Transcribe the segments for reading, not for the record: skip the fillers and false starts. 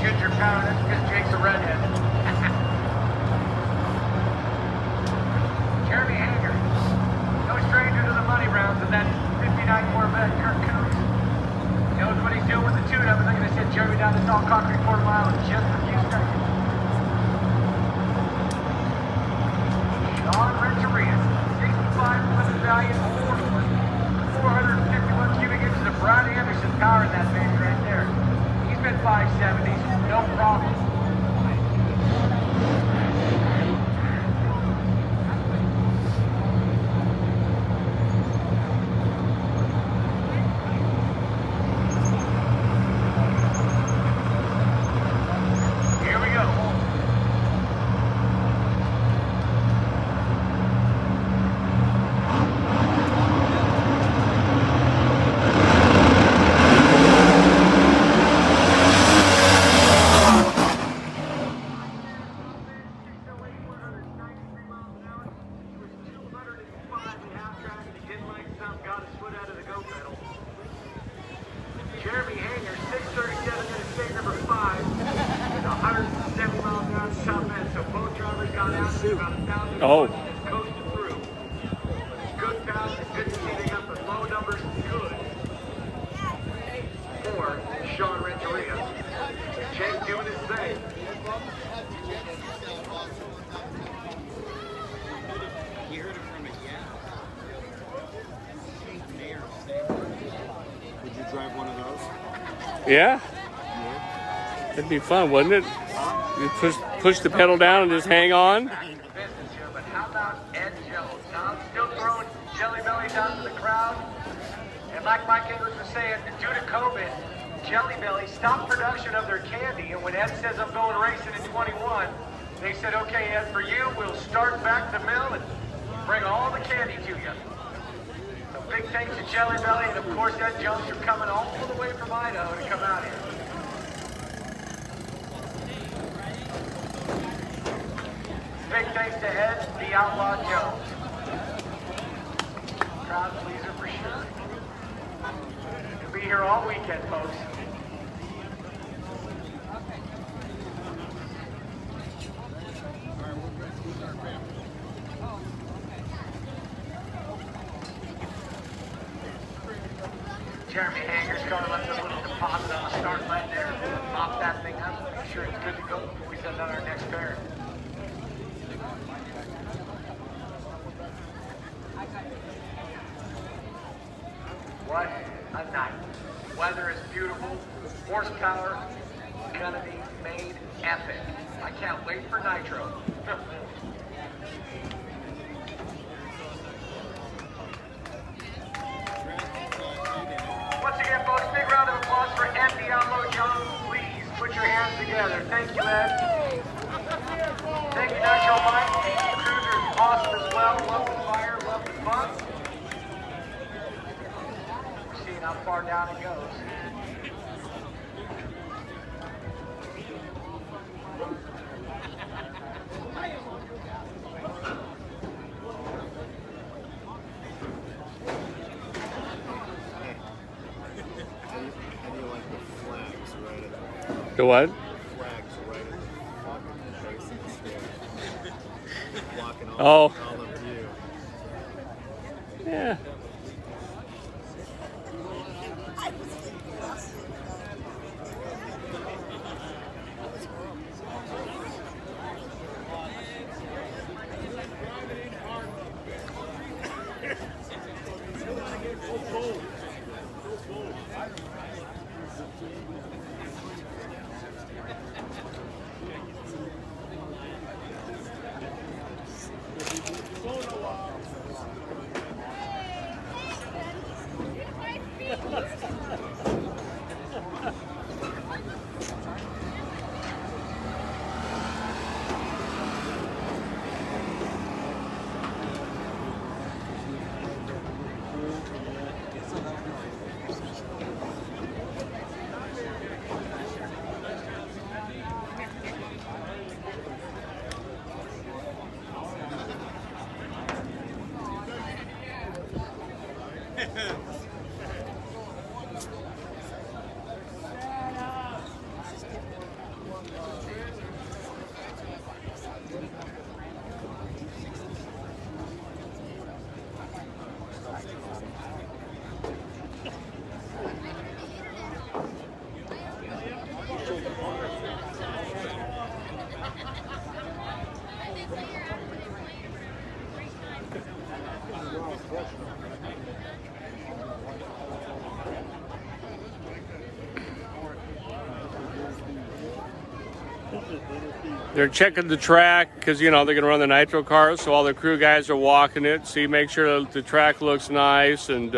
good you're power. That's because Jake's a redhead. Jeremy Hanger. No stranger to the money rounds in that 59 Corvette, Kirk Coons. Knows what he's doing with the tune-up. I'm going to send Jeremy down this all concrete quarter mile in just a few seconds. Sean Renteria, 65 Plymouth Valiant 451 cubic inches of Brad Anderson power in that baby right there. He's been 570s, no problem. Jeremy Hanger, 637 Interstate number 5, is 170 miles an hour to top end, so both drivers got out at about 1,000 and coasted through. Good pass, and good to see they got the low numbers good for Sean Renteria. Jake doing his thing. You heard it from it, yeah. Would you drive one of those? Yeah? It'd be fun, wouldn't it? You push the pedal down and just hang on. But how about Ed Jones? Now, still throwing Jelly Belly down to the crowd. And like Mike Inglis was saying, due to COVID, Jelly Belly stopped production of their candy. And when Ed says, I'm going racing in 21, they said, okay, Ed, for you, we'll start back the mill and bring all the candy to you. So big thanks to Jelly Belly and, of course, Ed Jones for coming all the way from Idaho to come out here. Big thanks to Ed, the Outlaw Jones. Crowd pleaser for sure. He'll be here all weekend, folks. Jeremy Hanger's going to let the little deposit on the start line there. Pop that thing up. Make sure it's good to go before we send out our next pair. What a night. Weather is beautiful. Horsepower gonna be made epic. I can't wait for Nitro. Once again, folks, big round of applause for Ed the Outlaw Jones. Please put your hands together. Thank you, Ed. Thank you, Nitro Mike. The cruiser is awesome as well. Love the fire, love the fun. We're seeing how far down it goes. The what? Flags right at the base of the stage. Blocking Oh. all of view. Yeah. They're checking the track because, you know, they're going to run the nitro cars, so all the crew guys are walking it. So you make sure that the track looks nice and,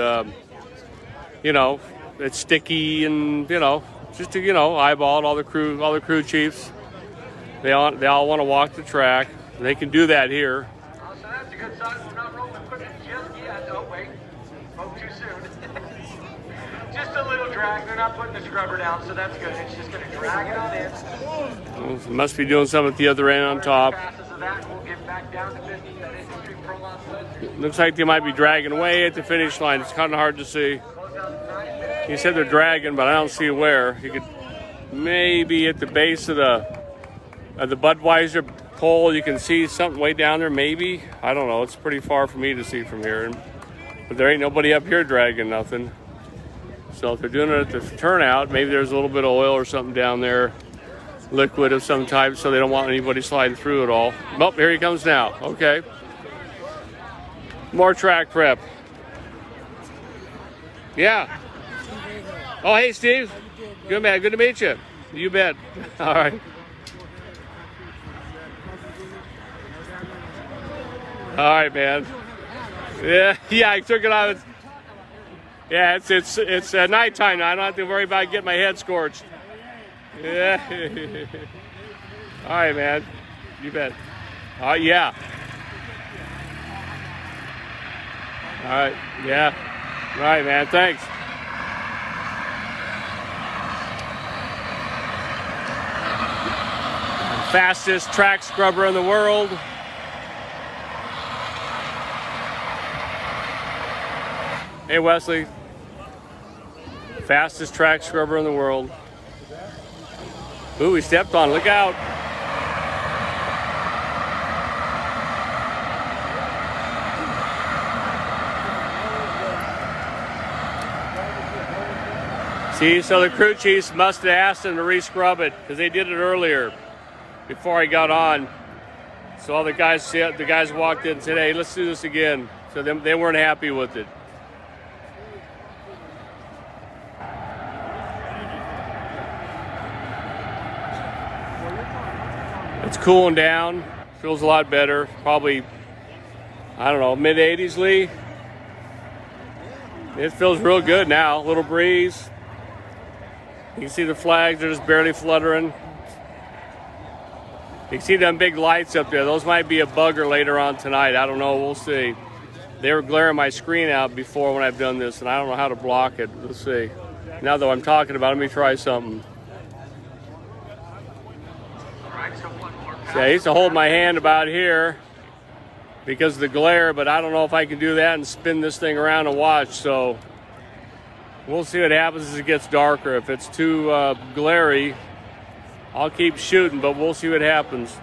you know, it's sticky and, you know, just to, you know, eyeball it, all the crew chiefs. They all want to walk the track. They can do that here. Oh, so that's a good sign. We're not rolling equipment just yet. Oh, wait. Oh, too soon. Just a little drag. They're not putting the scrubber down, so that's good. It's just going to drag it on in. Well, must be doing something at the other end on top. We'll get back down to 50. That industry prolong says. Looks like they might be dragging away at the finish line. It's kind of hard to see. He said they're dragging, but I don't see where. You could maybe at the base of the Budweiser pole, you can see something way down there. Maybe, I don't know. It's pretty far for me to see from here, but there ain't nobody up here dragging nothing. So if they're doing it at the turnout, maybe there's a little bit of oil or something down there, liquid of some type, so they don't want anybody sliding through it all. Oh, here he comes now. Okay. More track prep. Yeah. Oh, hey, Steve. Good, man. Good to meet you. You bet. All right. All right, man. Yeah, I took it out. Yeah, it's nighttime now. I don't have to worry about getting my head scorched. Yeah. All right, man. You bet. Yeah. All right. Yeah. All right, man. Thanks. Fastest track scrubber in the world. Hey, Wesley. Fastest track scrubber in the world. Ooh, he stepped on. Look out. See, so the crew chiefs must have asked him to re-scrub it because they did it earlier before I got on. So all the guys walked in and said, hey, let's do this again. So they weren't happy with it. It's cooling down. Feels a lot better. Probably, I don't know, mid-80s, Lee. It feels real good now. A little breeze. You can see the flags. They're just barely fluttering. You can see them big lights up there. Those might be a bugger later on tonight. I don't know. We'll see. They were glaring my screen out before when I've done this, and I don't know how to block it. Let's see. Now that I'm talking about it, let me try something. See, I used to hold my hand about here because of the glare, but I don't know if I can do that and spin this thing around and watch. So we'll see what happens as it gets darker. If it's too glary, I'll keep shooting, but we'll see what happens.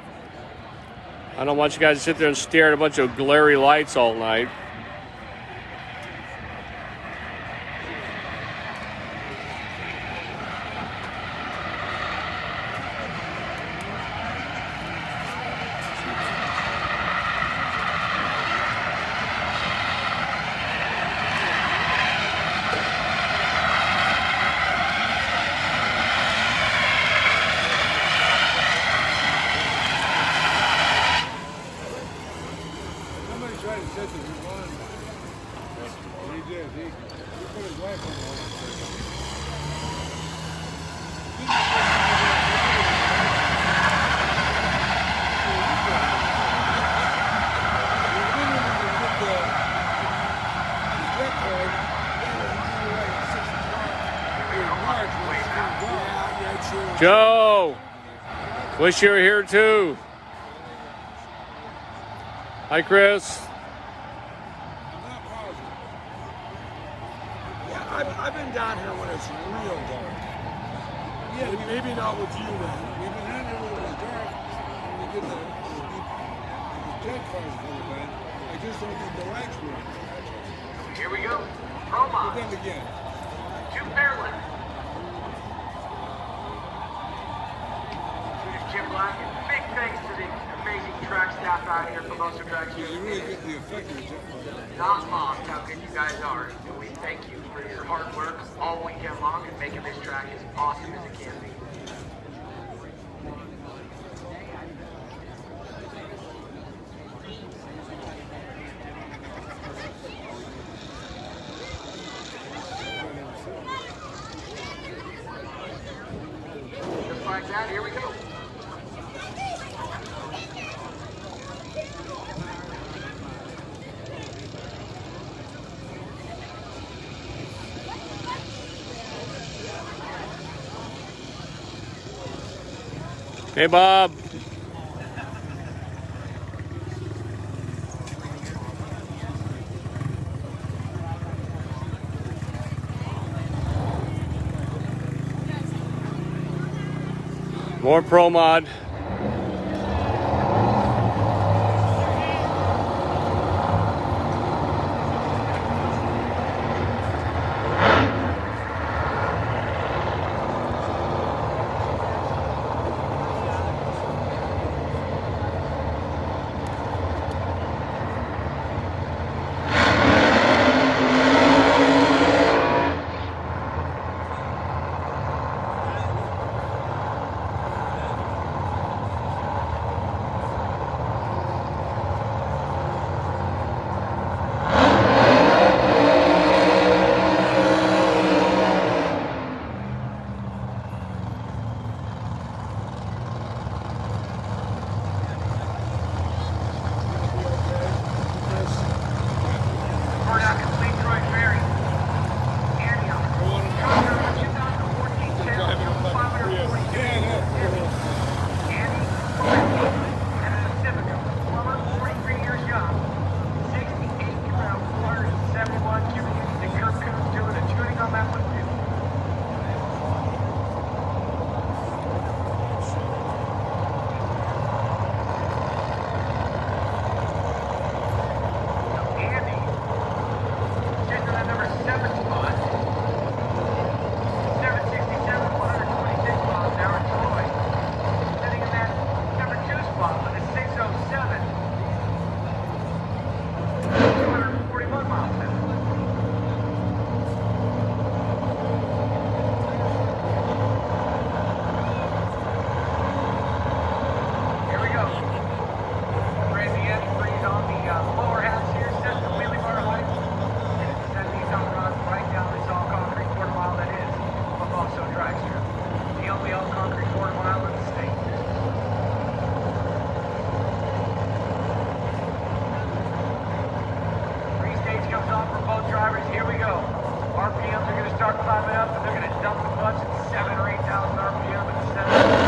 I don't want you guys to sit there and stare at a bunch of glary lights all night. Joe, wish you were here too. Hi, Chris. Yeah, I've been down here when it's real dark. Yeah, maybe not with you then. We've been down here when it was dark. When we did the jet cars for the band. I just don't think the lights were on. Here we go. Promo. But then again. 2 pair left. Jim Black, and big thanks to the amazing track staff out here for most of Dragster. You really get the effect of the jet car. Not lost how good you guys are. And we thank you for your hard work all weekend long and making this track as awesome as it can be. like that. Here we go. Hey, Bob. More Pro Mod. Dragster, the only all-concrete quarter mile in the state. Three-stage comes on for both drivers. Here we go. RPMs are going to start climbing up, and they're going to dump the clutch at 7,000 or 8,000 RPM at the center.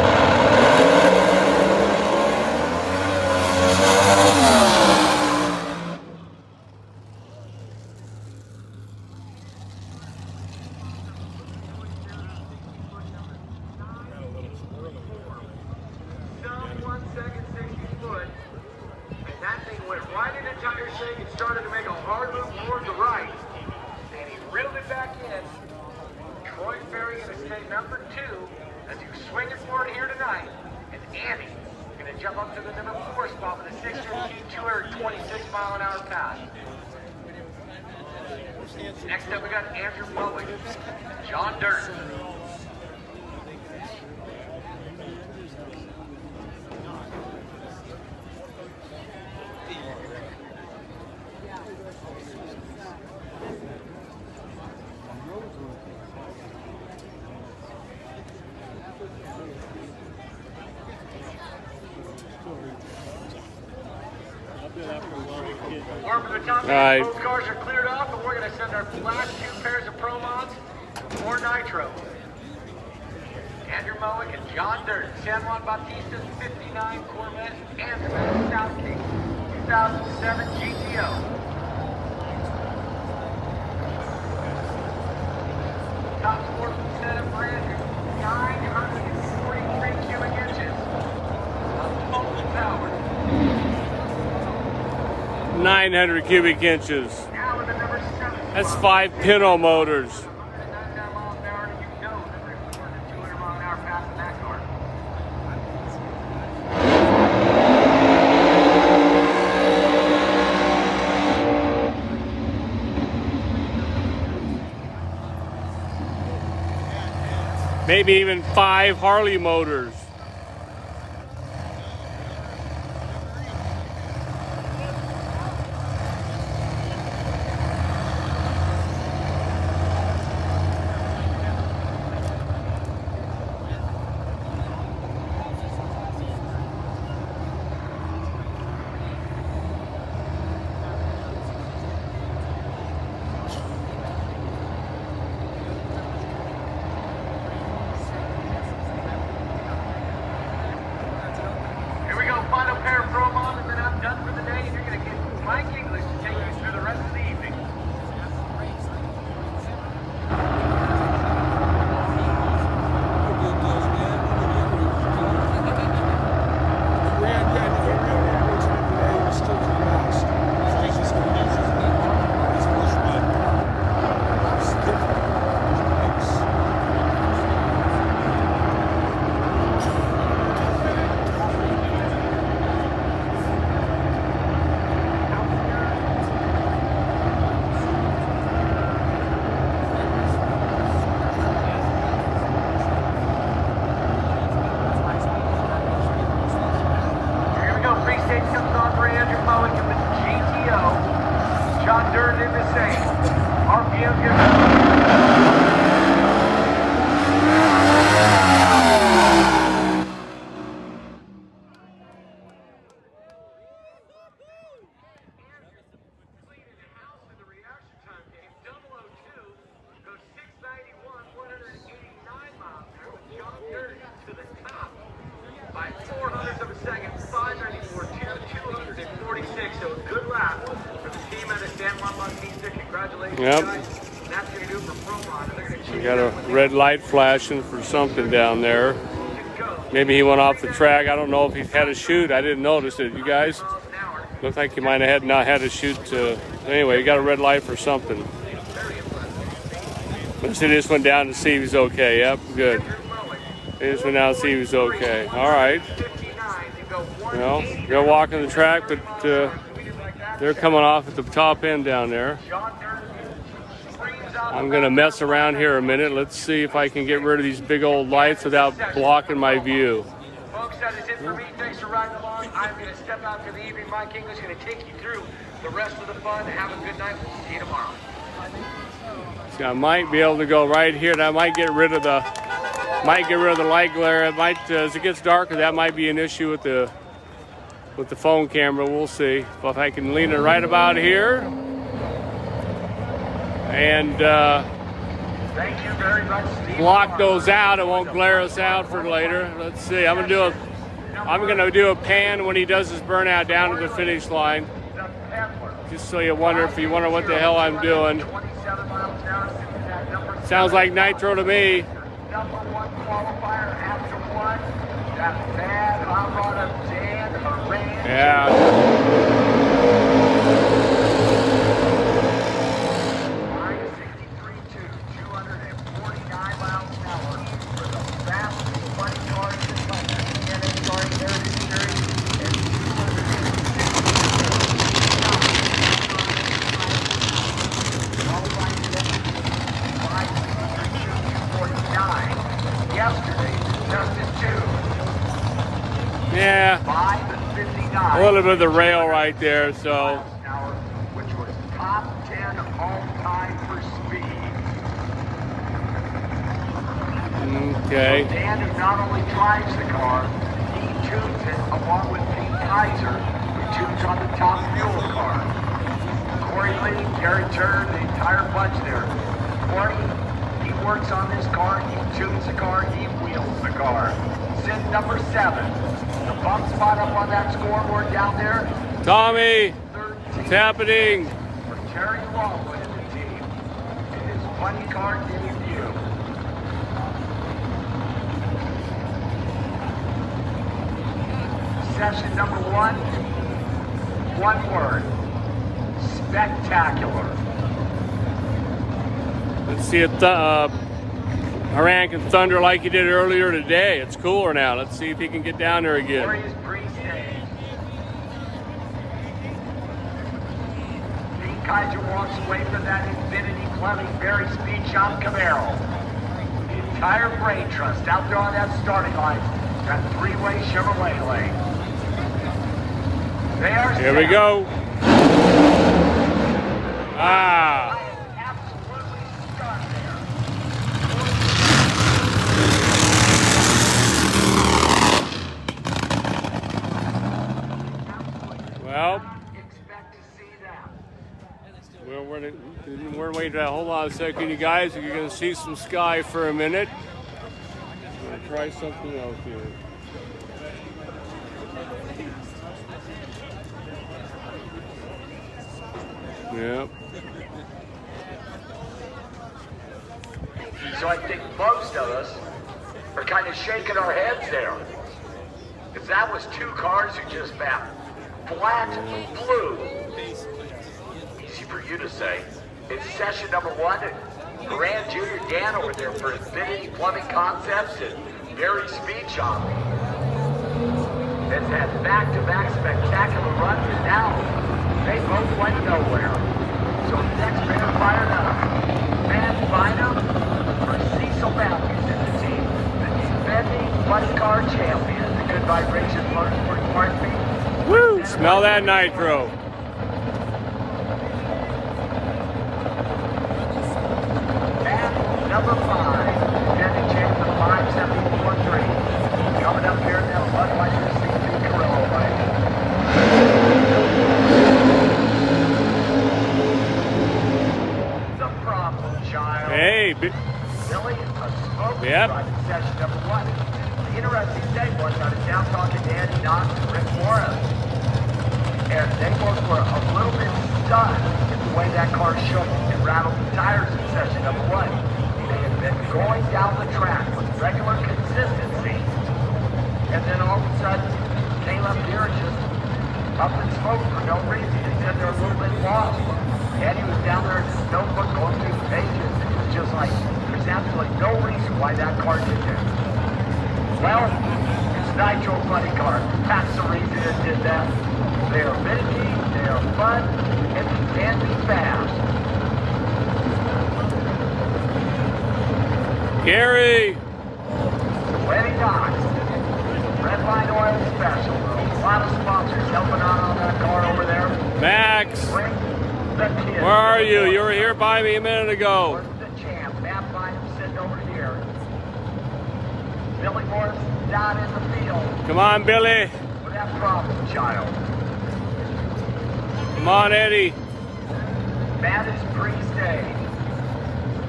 Started to make a hard move toward the right, and he reeled it back in. Troy Ferry going to stay number 2 as he's swinging for it here tonight, and Andy going to jump up to the number 4 spot with a 615 226 mile an hour pass. Next up we got Andrew Bowen, John Dirt. All right. Both cars are cleared off, and we're going to send our last 2 pairs of Pro Mods for Nitro. Andrew Mowick and John Dirt, San Juan Bautista's 59 Corvette and the South King 2007 GTO. Top sportsman setup for Andrew, 943 cubic inches of total power. 900 cubic inches. That's 5 Pinto motors. Maybe even 5 Harley motors. Yep. That's going to do for Fromont. They're going to We change got that a when red light flashing for something down there. they go. Maybe he went off the track. I don't know if he's had a shoot. I didn't notice it. You guys? Miles an hour. Looked like he might have not had a shoot. Anyway, he got a red light for something. Let's see, just went down to see if he's okay. Yep, good. They just went down to see if he's okay. All right. 59, you go Well, they're walking the track, but they're coming off at the top end down there. I'm going to mess around here a minute. Let's see if I can get rid of these big old lights without blocking my view. Folks, that is it for me. Thanks for riding along. I'm going to step out for the evening. Mike English is going to take you through the rest of the fun. Have a good night. We'll see you tomorrow. See, I might be able to go right here, and I might get rid of the light glare. It might, as it gets darker, that might be an issue with the phone camera. We'll see. But if I can lean it right about here, and Thank you very much, Steve. block those out, it won't glare us out for later. Let's see. I'm gonna do a pan when he does his burnout down to the finish line, just so you wonder what the hell I'm doing. 27 miles an hour, sitting in that number Sounds like nitro to me. number one qualifier after one. That bad hot rod of Dan Haran. Yeah. Line 63.2, 249 miles an hour for the fastest money cars in the country. NHR Heritage Series and 249. Yesterday, Justice 2. Yeah. 5:59. A little bit of the rail right there, so. Hour, which was top 10 all time for speed. Okay. Dan, who not only drives the car, he tunes it along with Pete Kaiser, who tunes on the top fuel car. Corey Lee, Gary Turner, the entire bunch there. Corey, he works on this car, he tunes the car, he wheels the car. Sid number 7. The bump spot up on that scoreboard down there. Tommy, 13 what's happening? for Terry Longwood and the team in his funny car debut. Session number 1, one word, spectacular. Let's see if Haran can thunder like he did earlier today. It's cooler now. Let's see if he can get down there again. Glorious pre-stage. Pete Kaiser walks away from that Infinity Plumbing Berry Speed Shop Camaro. The entire brain trust out there on that starting line. That three-way Chevrolet lane. They are Here we set. go. I Ah. am absolutely stunned there. Well, Expect to see that. we're waiting. Hold on a second, you guys. You're going to see some sky for a minute. I'm going to try something else here. Yep. So I think most of us are kind of shaking our heads there. Because that was two cars who just flat flew. Easy for you to say. It's session number 1. Haran Jr. Dan over there for Infinity Plumbing Concepts and Berry Speed Shop. Has had back-to-back spectacular runs, and now they both went nowhere. So next pair fired up. Van Bynum for Cecil Matthews and the team. The defending Buddy Car champion. The Good Vibrations Motorsports Party. Woo! Smell that nitro. And number 5, defending champion of 574.3. Coming up here now, Budweiser CP Carrillo right? The problem child. Hey, Billy, a smoke Yep. driving session number 1. The interesting thing was I was down talking to Andy Knox and Rick Morris. And they both were a little bit stunned at the way that car shook and rattled the tires in session number 1. They had been going down the track with regular consistency, and then all of a sudden came up here and just up in smoke for no reason. He said they were a little bit lost. And he was down there in his notebook going through the pages. It was just like, there's absolutely no reason why that car did that. Well, it's Nitro Funny Car. That's the reason it did that. They are finicky, they are fun, and they can be fast. Gary! 29. Redline Oil Special. A lot of sponsors helping out on that car over there. Max! Bring the kids. Where are you? You were here by me a minute ago. Where's the champ? Matt Bynum sitting over here. Billy Morris down in the field. Come on, Billy. With that problem child. Come on, Eddie. Matt is pre-stage.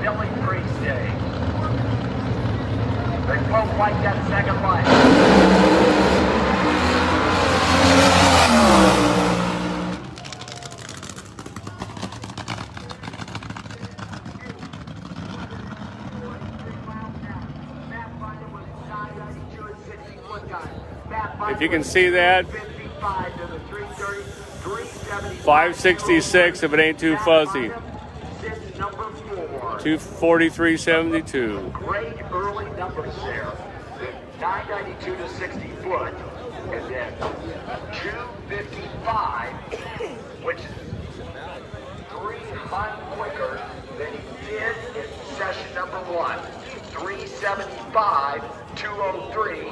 Billy pre-stage. They both like that second life. If you can see that, 566 if it ain't too fuzzy. 243.72. Great early numbers there. 992 to 60 foot, and then 255, which is 300 quicker than he did in session number 1. 375, 203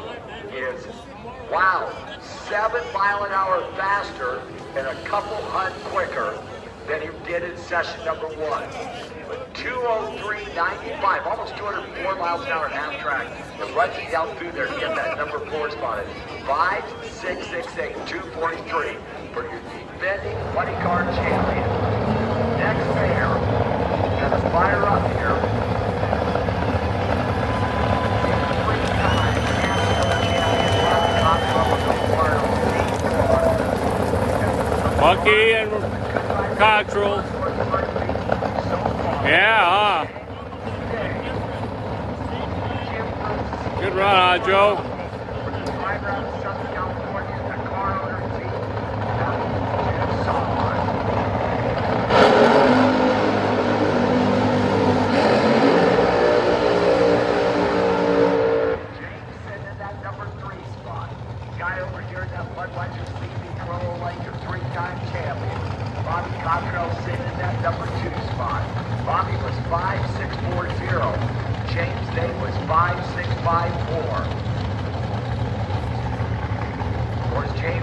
is, wow, 7 mile an hour faster and a couple hun quicker than he did in session number 1. But 203.95, almost 204 miles an hour half track, and runs you down through there to get that number 4 spotted. 5668, 243 for your defending Funny Car champion. Next pair, gonna fire up here. Bucky and Cottrell. Yeah, huh? Good run, huh, Joe?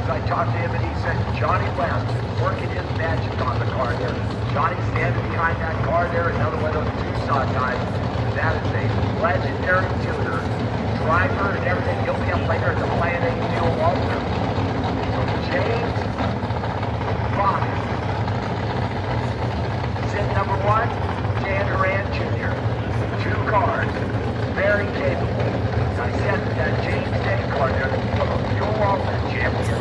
I talked to him and he said Johnny West working his magic on the car there. Johnny standing behind that car there, another one of those Tucson guys. That is a legendary tuner, driver and everything. He'll be up later at the Plan A deal also. So James Bobby. Sim number 1, Dan Duran Jr. 2 cars, very capable. I said that James Day car there, fuel alternate champion.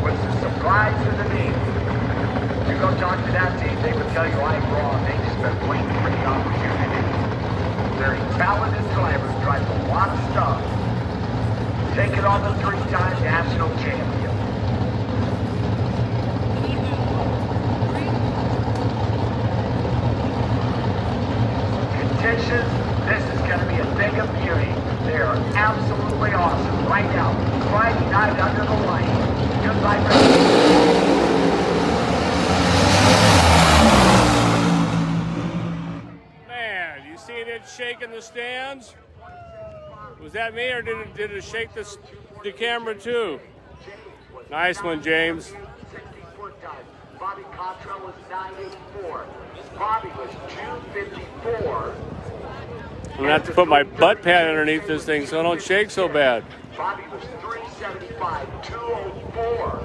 Was a surprise to the team. You go talk to that team, they would tell you I'm wrong. They just been waiting for the opportunity. Very talented drivers, drive a lot of stuff. Taking on the 3-time national champion. Contention. This is going to be a thing of beauty. They are absolutely awesome right now. Friday night under the light. Goodbye, Man, you see it shake in the stands? Was that me or did it shake the camera too? Nice one, James. 60-foot time. Bobby Cottrell was 984. Bobby was 254. I'm gonna have to put my butt pad underneath this thing so it don't shake so bad. Bobby was 375, 204.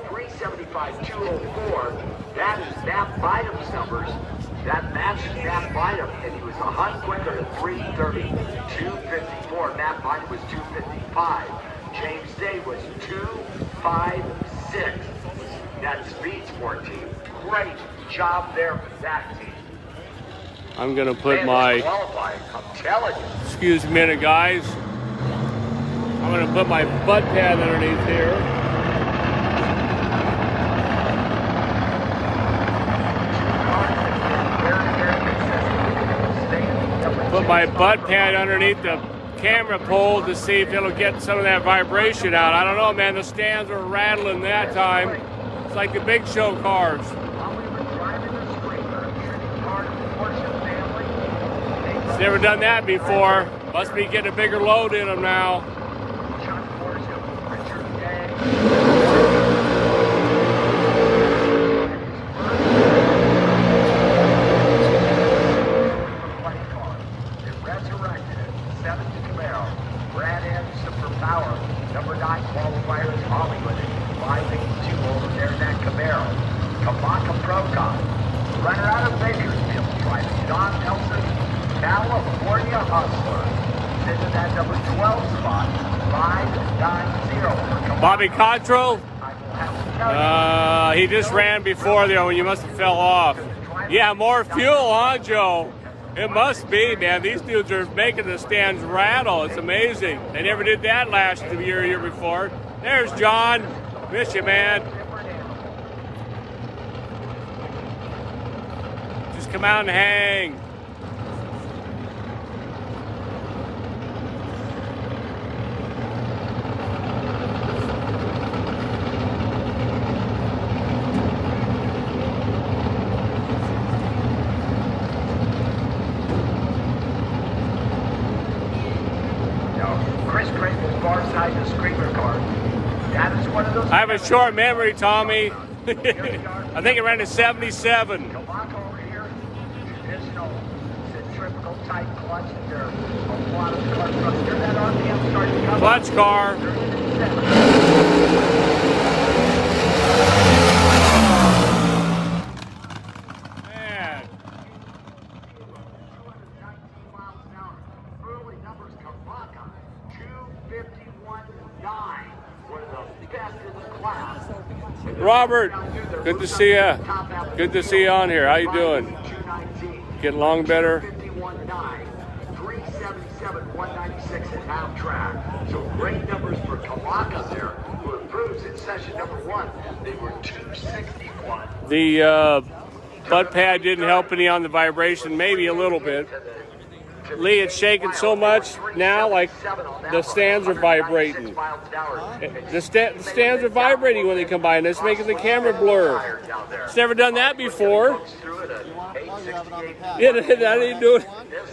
375, 204. That is Matt Bynum's numbers. That matches Matt Bynum, and he was a hunt quicker than 330, 254. Matt Bynum was 255. James Day was 256. that Speed Sport team. Great job there for that team. I'm gonna put Man, my, qualifying, I'm telling you. excuse me a minute, guys. I'm gonna put my butt pad underneath here. Put my butt pad underneath the camera pole to see if it'll get some of that vibration out. I don't know, man. The stands were rattling that time. It's like the big show cars. It's never done that before. Must be getting a bigger load in them now. Number 9 qualifier is Hollywood. 582 over there in that Camaro. Kabaka Procon. Runner out of Bakersfield. Driving Don Nelson. California Hustler. Sitting in that number 12 spot. 590 for Bobby Cottrell. He just ran before there when you must have fell off. Yeah, more fuel, huh, Joe? It must be, man. These dudes are making the stands rattle. It's amazing. They never did that last year before. There's John. Miss you, man. Just come out and hang. I have a short memory, Tommy. I think it ran to 77. Clutch car. Man. Robert, good to see you. Good to see you on here. How you doing? Getting along better? 377-196 at half track. So great numbers for Kalaka there, who improves in session number 1. They were 261. The butt pad didn't help any on the vibration, maybe a little bit. Lee, it's shaking so much now, like the stands are vibrating. The stands are vibrating when they come by, and it's making the camera blur. It's never done that before. Yeah, that ain't doing.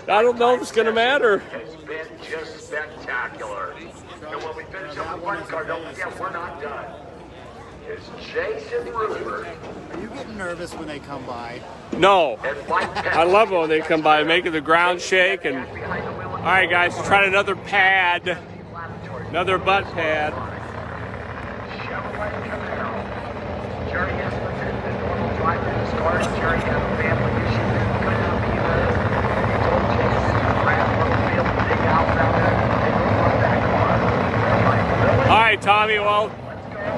I don't know if it's gonna matter. It's been just spectacular. And when we finish up the one car, don't forget we're not done. It's Jason Rupert. Are you getting nervous when they come by? No. I love it when they come by, making the ground shake. And all right, guys, let's try another pad, another butt pad. Chevrolet Camaro. Jerry Espenson, the normal driver in his car. Jerry had a family issue. Could not be there. He told Jason to grab a little field and dig out down there. They don't want that car. All right, Tommy. Well,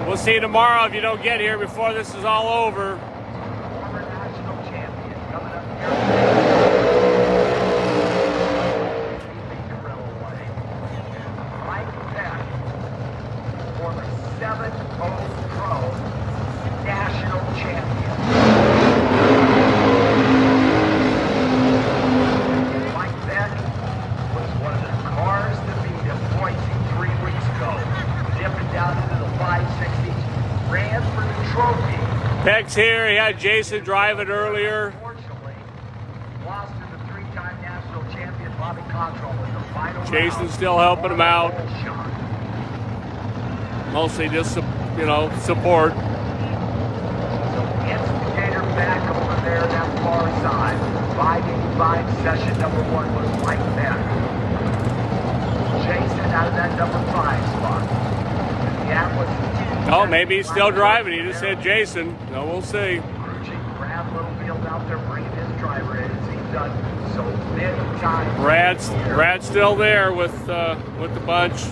we'll see you tomorrow if you don't get here before this is all over. Former national champion coming up here. Mike Beck, former 7-0 pro national champion. Mike Beck was one of the cars to beat at Boise 3 weeks ago. Dipping down into the 560s, ran for the trophy. Beck's here. He had Jason drive it earlier. Unfortunately, lost to the 3-time national champion Bobby Cottrell in the final Jason's round. still helping him out. Shot. Mostly just, support. So instigator back over there, that far side. 585 session number 1 was Mike Beck. Jason out of that number 5 spot. Oh, maybe he's still driving. He just said Jason. No, we'll see. Brad Littlefield out there bringing his driver in as he's done so many times. Brad's still there with the bunch.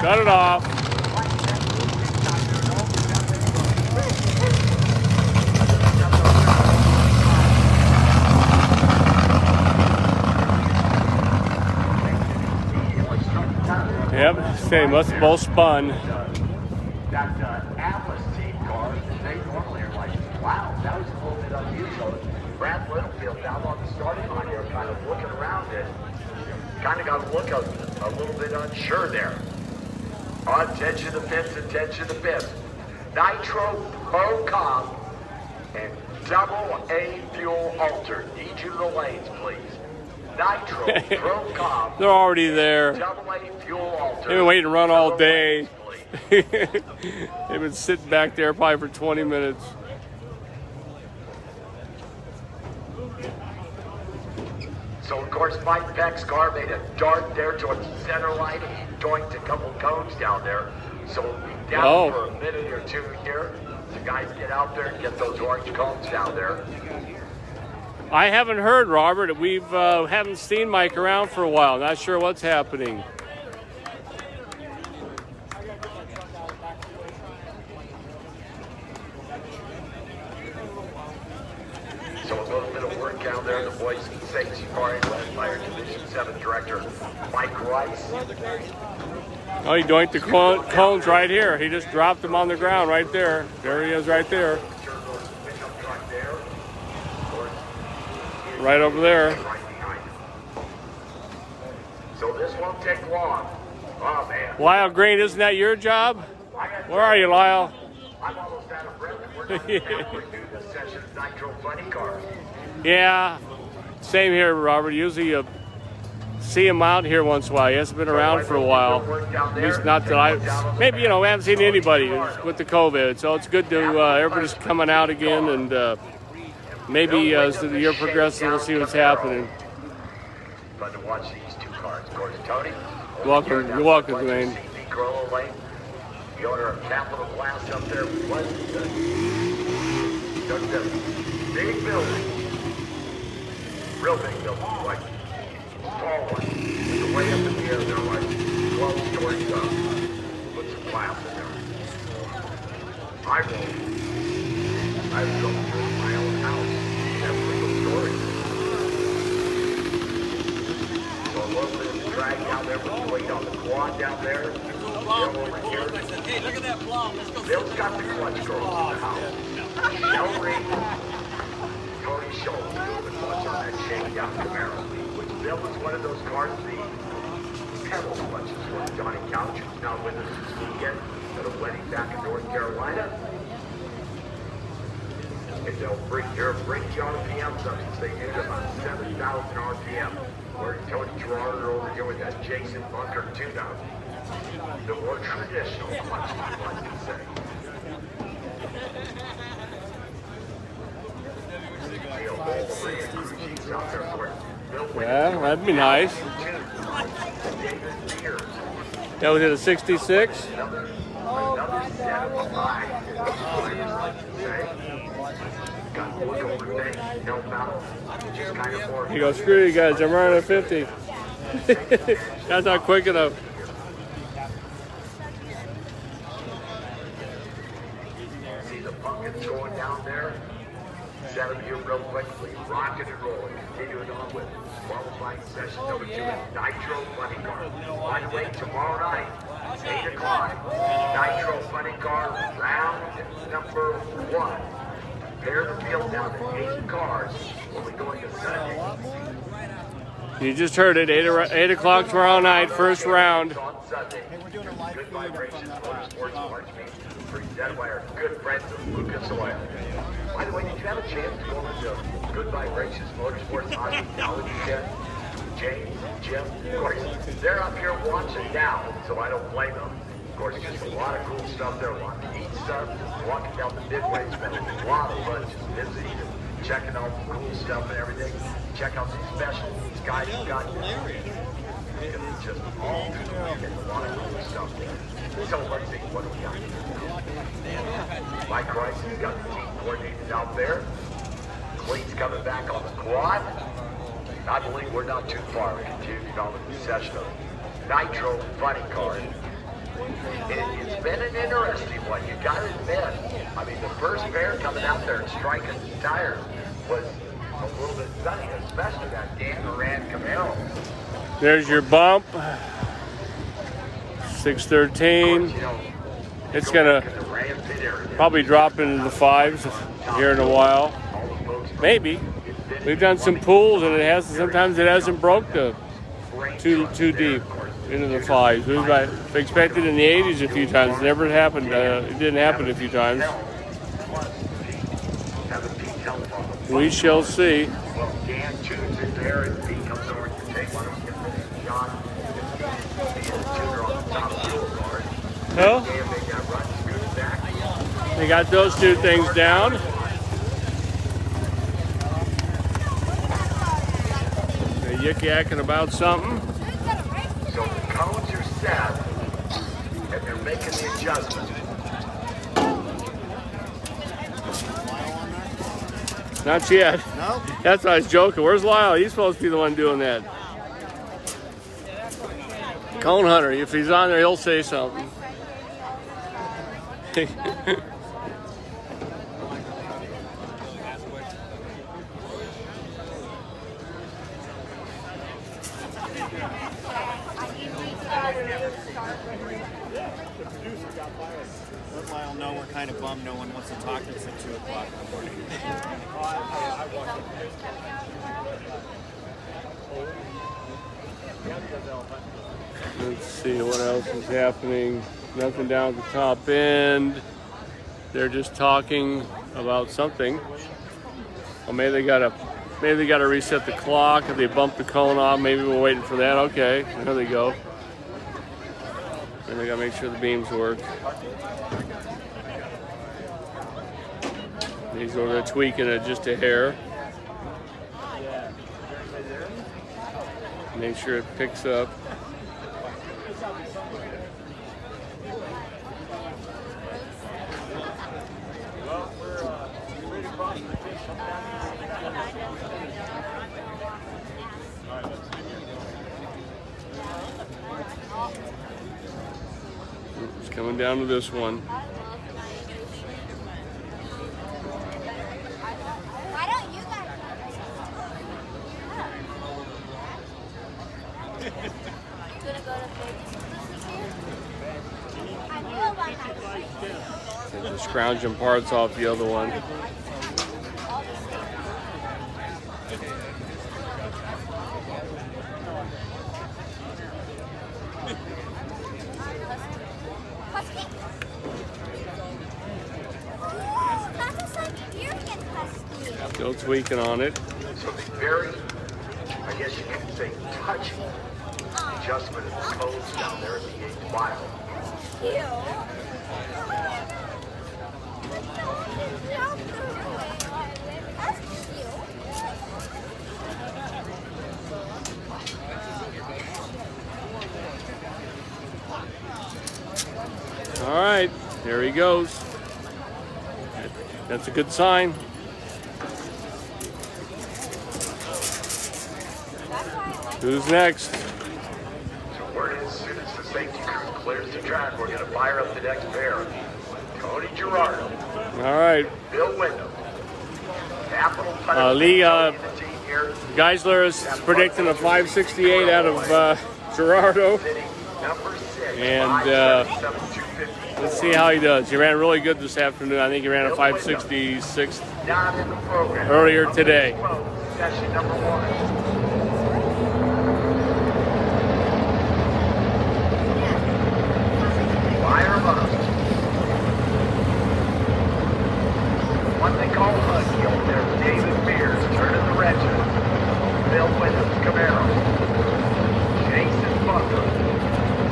Shut it off. Yep, they must have both spun. That Atlas team car, they normally are like, wow, that was a little bit unusual. Brad Littlefield down on the starting line here, kind of looking around it. Kind of got to look a little bit unsure there. Attention to fence, attention to fence. Nitro Pro Comp and double A fuel alter. Need you to the lanes, please. Nitro Pro Comp. They're already there. Double A fuel alter. They've been waiting to run all day. They've been sitting back there probably for 20 minutes. So, of course, Mike Peck's car made a dart there towards the center line. He doinked a couple cones down there. So we'll be down for a minute or two here. The guys get out there and get those orange cones down there. I haven't heard, Robert. We haven't seen Mike around for a while. Not sure what's happening. So a little bit of work down there. The boys in safety car led by our Division 7 director, Mike Rice. Oh, he doinked the cones right here. He just dropped them on the ground right there. There he is right there. Right over there. So this won't take long. Oh, man. Lyle Green, isn't that your job? Where are you, Lyle? I'm almost out of breath. We're not halfway through this session of Nitro Funny Car. Yeah, same here, Robert. Usually you see him out here once in a while. He hasn't been around for a while. At least not that I, maybe, we haven't seen anybody with the COVID. So it's good to, everybody's coming out again, and maybe as the year progresses, we'll see what's happening. Fun to watch these two cars. Of course, Tony. Welcome, you're welcome, Dwayne. The owner of Capital Glass up there was the big building. Real big building, like tall one. The way up in the air, they're like 12 stories up. Put some glass in there. I built my own house. Every single story. So a little bit of drag down there, but you wait on the quad down there. Hey, look at that blob. Let's go. Bill's got the clutch girls in the house. Shell Ring, Tony Schultz doing clutch on that shakedown Camaro. Which Bill was one of those cars, the pedal clutches for Johnny Couch, who's now with us this weekend at a wedding back in North Carolina. And they'll bring your RPMs up since they do about 7,000 RPM. Where Tony Gerardo over here with that Jason Bunker tune-up. The more traditional clutch, I'd like to say. Yeah, that'd be nice. That was it, a 66? He goes, screw you guys, I'm running a 50. That's not quick enough. See the pumpkins going down there? 7 here real quickly, rocking and rolling, continuing on with qualifying session number 2 at Nitro Funny Car. By the way, tomorrow night, 8 o'clock, Nitro Funny Car, round number 1. Prepare the field down to 8 cars when we go into Sunday. You just heard it, 8 o'clock tomorrow night, first round. On Sunday, Good Vibrations Motorsports March meet presented by our good friends of Lucas Oil. By the way, did you have a chance to go into Good Vibrations Motorsports Hospitality Tent? James, Jim, of course, they're up here watching now, so I don't blame them. Of course, just a lot of cool stuff there, a lot of neat stuff. Walking down the midway, spending a lot of fun just visiting and checking out the cool stuff and everything. Check out some specials these guys have got there. It's just all through the weekend, a lot of cool stuff there. So let's see, what do we got here? Mike Rice has got the team coordinated out there. Clean's coming back on the quad. I believe we're not too far. We're continuing on with the session of Nitro Funny Car. It's been an interesting one, you got to admit. I mean, the first pair coming out there and striking tires was a little bit sunny, especially that Dan Moran Camaro. There's your bump. 613. It's gonna probably drop into the 5s here in a while. Maybe. We've done some pools and sometimes it hasn't broke too deep into the 5s. We've expected in the 80s a few times. It never happened. It didn't happen a few times. We shall see. Well, Dan tunes it there, and Pete comes over to take one of them. John, the tuner on the top fuel card. Well, Dan made that run, scooted back. they got those two things down. They're yik-yakking about something. So the cones are set, and they're making the adjustment. Not yet. No? That's why I was joking. Where's Lyle? He's supposed to be the one doing that. Cone hunter. If he's on there, he'll say something. Let Lyle know we're kind of bummed no one wants to talk to us at 2 o'clock in the morning. Let's see what else is happening. Nothing down at the top end. They're just talking about something. Well, maybe they gotta reset the clock. If they bump the cone off, maybe we're waiting for that. Okay, there they go. And they gotta make sure the beams work. He's over there tweaking it just a hair. Make sure it picks up. It's coming down to this one. Why don't you guys? Gonna go to Vegas this year? I knew about that. They're just scrounging parts off the other one. Still tweaking on it. So the very, I guess you could say, touchy adjustment of the cones down there at the 8th mile. All right, there he goes. That's a good sign. Who's next? So word is, as soon as the safety crew clears the track, we're going to fire up the next pair. Tony Gerardo. All right. Bill Wyndham. Capital Lee the team here. Geisler is predicting a 568 out of Gerardo. Sitting number 6. And let's see how he does. He ran really good this afternoon. I think he ran a 566 Not in the program. earlier today. Session number 1. Fire 'em up. What they call Husky over there, David Mears, turning the wrenches. Bill Wyndham's Camaro. Jason Butler.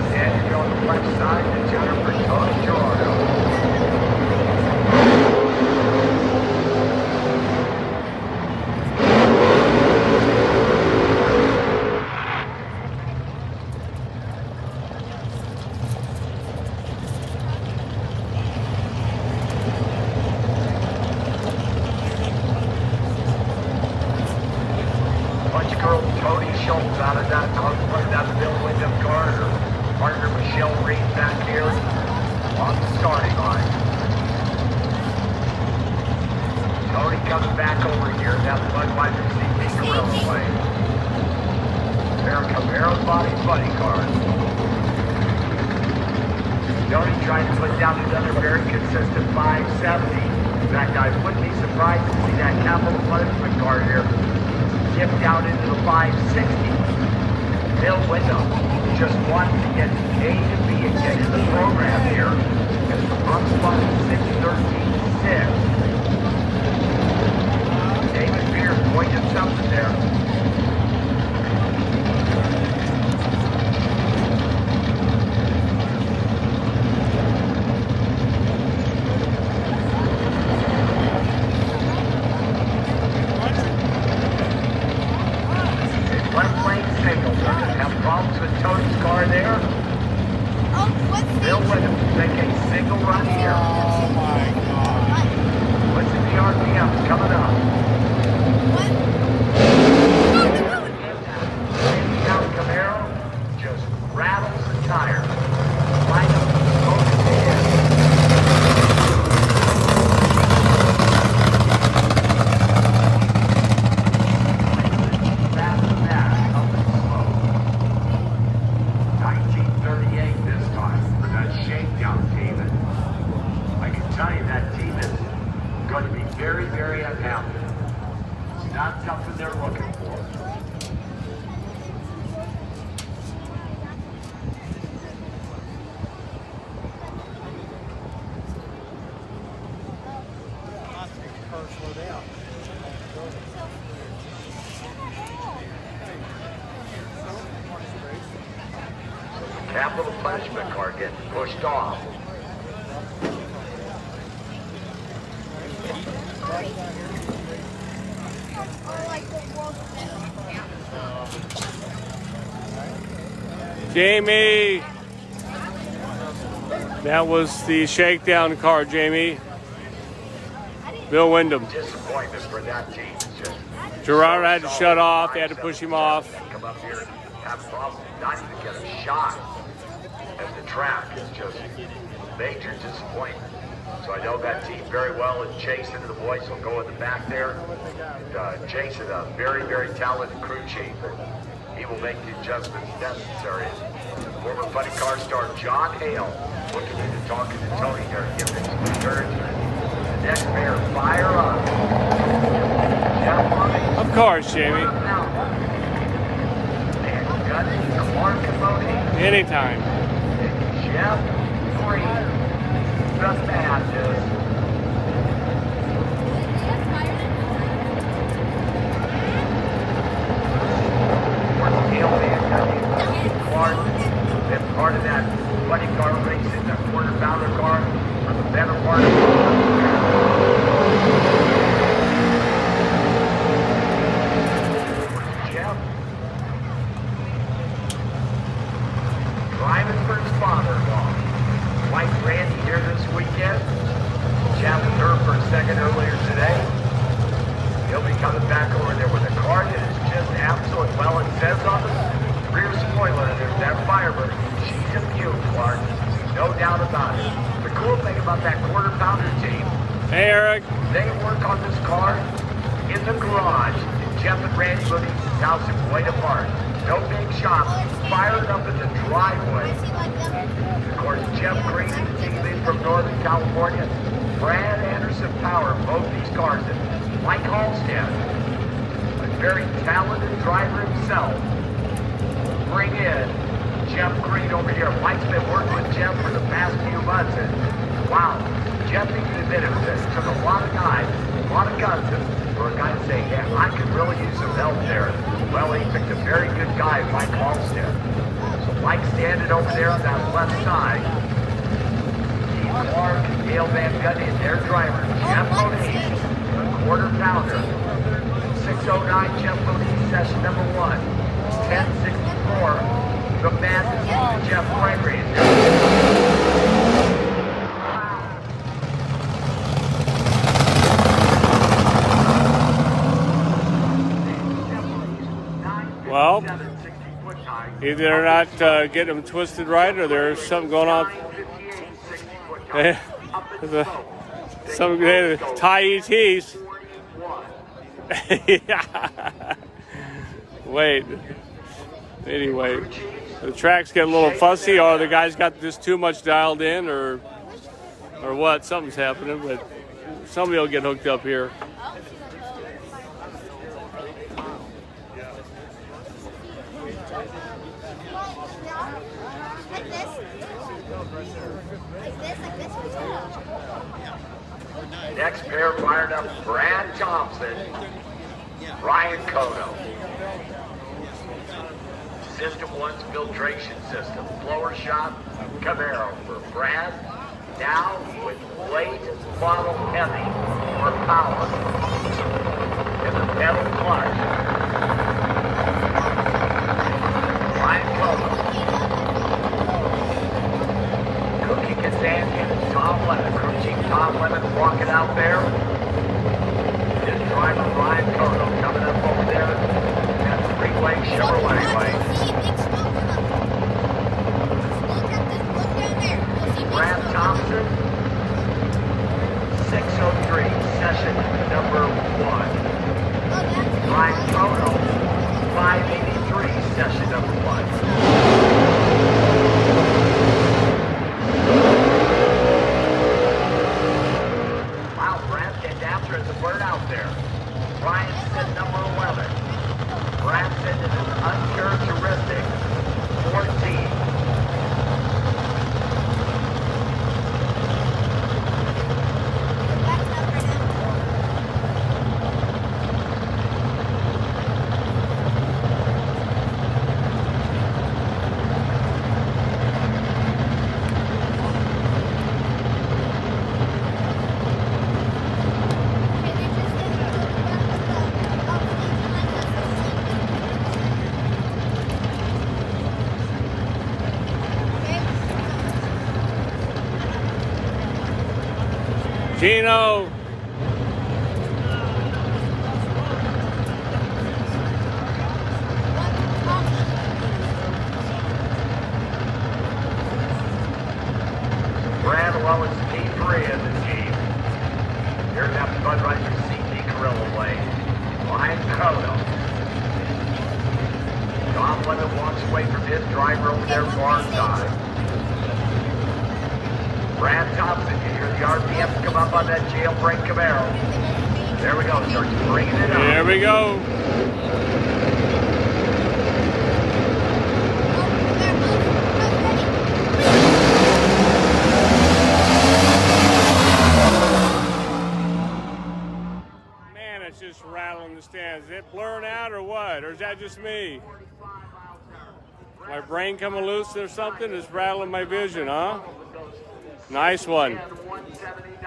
Standing on the left side, the tuner for Tony Gerardo. Bunch of girls, Tony Schultz out of that, out of Bill Wyndham car. Partner Michelle Reed back here. Tony trying to put down another very consistent 570. In fact, I wouldn't be surprised to see that capital punishment car here dip down into the 560. Bill Wyndham just wants to get A to B and get in the program here. It's the front spot 613.6. David Pierce pointed something there. Problems with Tony's car there. Oh, what's the... Bill Wyndham make a single run here. Oh my God. What's the RPM coming up? What? Randy down Camaro just rattles the tire. Line up the smoke at the end. Fast and back up in smoke. 1938 this time for that shakedown team. And I can tell you that team is going to be very, very unhappy. It's not something they're looking for. Capital punishment car getting pushed off. Jamie! That was the shakedown car, Jamie. Bill Wyndham. Disappointment for that team. It's just Gerard had to shut off. They had to push him off. Come up here and have problems, not even get a shot at the track. It's just major disappointment. So I know that team very well, and Jason and the boys will go in the back there. And, Jason, a very, very talented crew chief, and he will make the adjustments necessary. Former Funny Car star John Hale looking into talking to Tony here to give him some encouragement. The next pair, fire up. Of course, Jamie. And Gunny, Clark and Monique. Anytime. Jeff Green, the Madness. Clark, been part of that funny car racing, that quarter pounder car, for the better part of it. Jeff, driving for his father-in-law. Wife Randy here this weekend. Chatted with her for a second earlier today. He'll be coming back over there with a car that is just absolute. Well, it says on the rear spoiler, there's that Firebird. She's immune, Clark. No doubt about it. The cool thing about that quarter pounder team, Hey, Eric. they work on this car in the garage in Jeff and Randy Moody's house in Buena Park. No big shop, fired up in the driveway. Of course, Jeff Green, the team in from Northern California. Brad Anderson Power, both these cars. And Mike Halstead, a very talented driver himself. Bring in Jeff Green over here. Mike's been working with Jeff for the past few months, and wow, Jeff even admitted it took a lot of guys, a lot of guns for a guy to say, yeah, I could really use some help there. Well, he picked a very good guy, Mike Halstead. So Mike standing over there on that left side. Keith Clark and Dale Van Gundy and their driver, Jeff O'Neill, a quarter pounder. 609 Jeff O'Neill, session number 1. 1064, the Madness, Jeff Gregory. Well, either they're not getting them twisted right, or there's something going on. Some tie ETs. Wait. Anyway. The tracks get a little fussy, or the guy's got this too much dialed in, or what? Something's happening, but somebody will get hooked up here. Next pair fired up, Brad Thompson, Ryan Kono. System 1's filtration system, blower shot, Camaro for Brad. Now with late model heavy for power. And the pedal clutch. Ryan Kono. Cookie Kazanjian and Tom Lemon. Crew chief Tom Lemon walking out there. His driver Ryan Kono coming up over there at the Freeway Chevrolet lane. Brad Thompson, 603, session number 1. Ryan Kono, 583, session number 1. Wow, Brad getting after it, the bird out there. Ryan said number 11. Brad said it is uncharacteristic 14. Gino. Brad along with P3 in the Jeep. Here's after Budweiser CD Corilla lane. Ryan Kono. Tom Lemon walks away from his driver over there far side. Brad Thompson, you hear the RPMs come up on that jailbreak Camaro. There we go, starts bringing it up. There we go. Man, it's just rattling the stands. Is it blurring out or what? Or is that just me? My brain coming loose or something? It's rattling my vision, huh? Nice one. 179.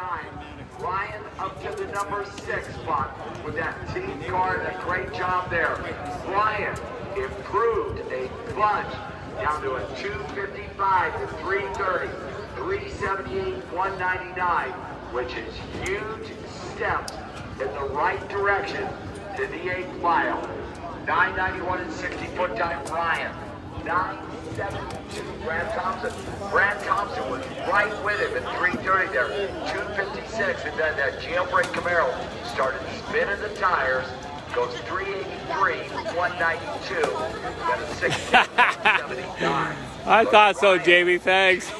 Ryan up to the number 6 spot with that team car and a great job there. Ryan improved a bunch down to a 255 to 330, 378, 199, which is huge steps in the right direction to the 8th mile. 991 and 60-foot time, Ryan. 972, Brad Thompson. Brad Thompson was right with him at 330 there, 256, and then that jailbreak Camaro started spinning the tires, goes 383, 192, then a 679. I thought so, Jamie. Thanks.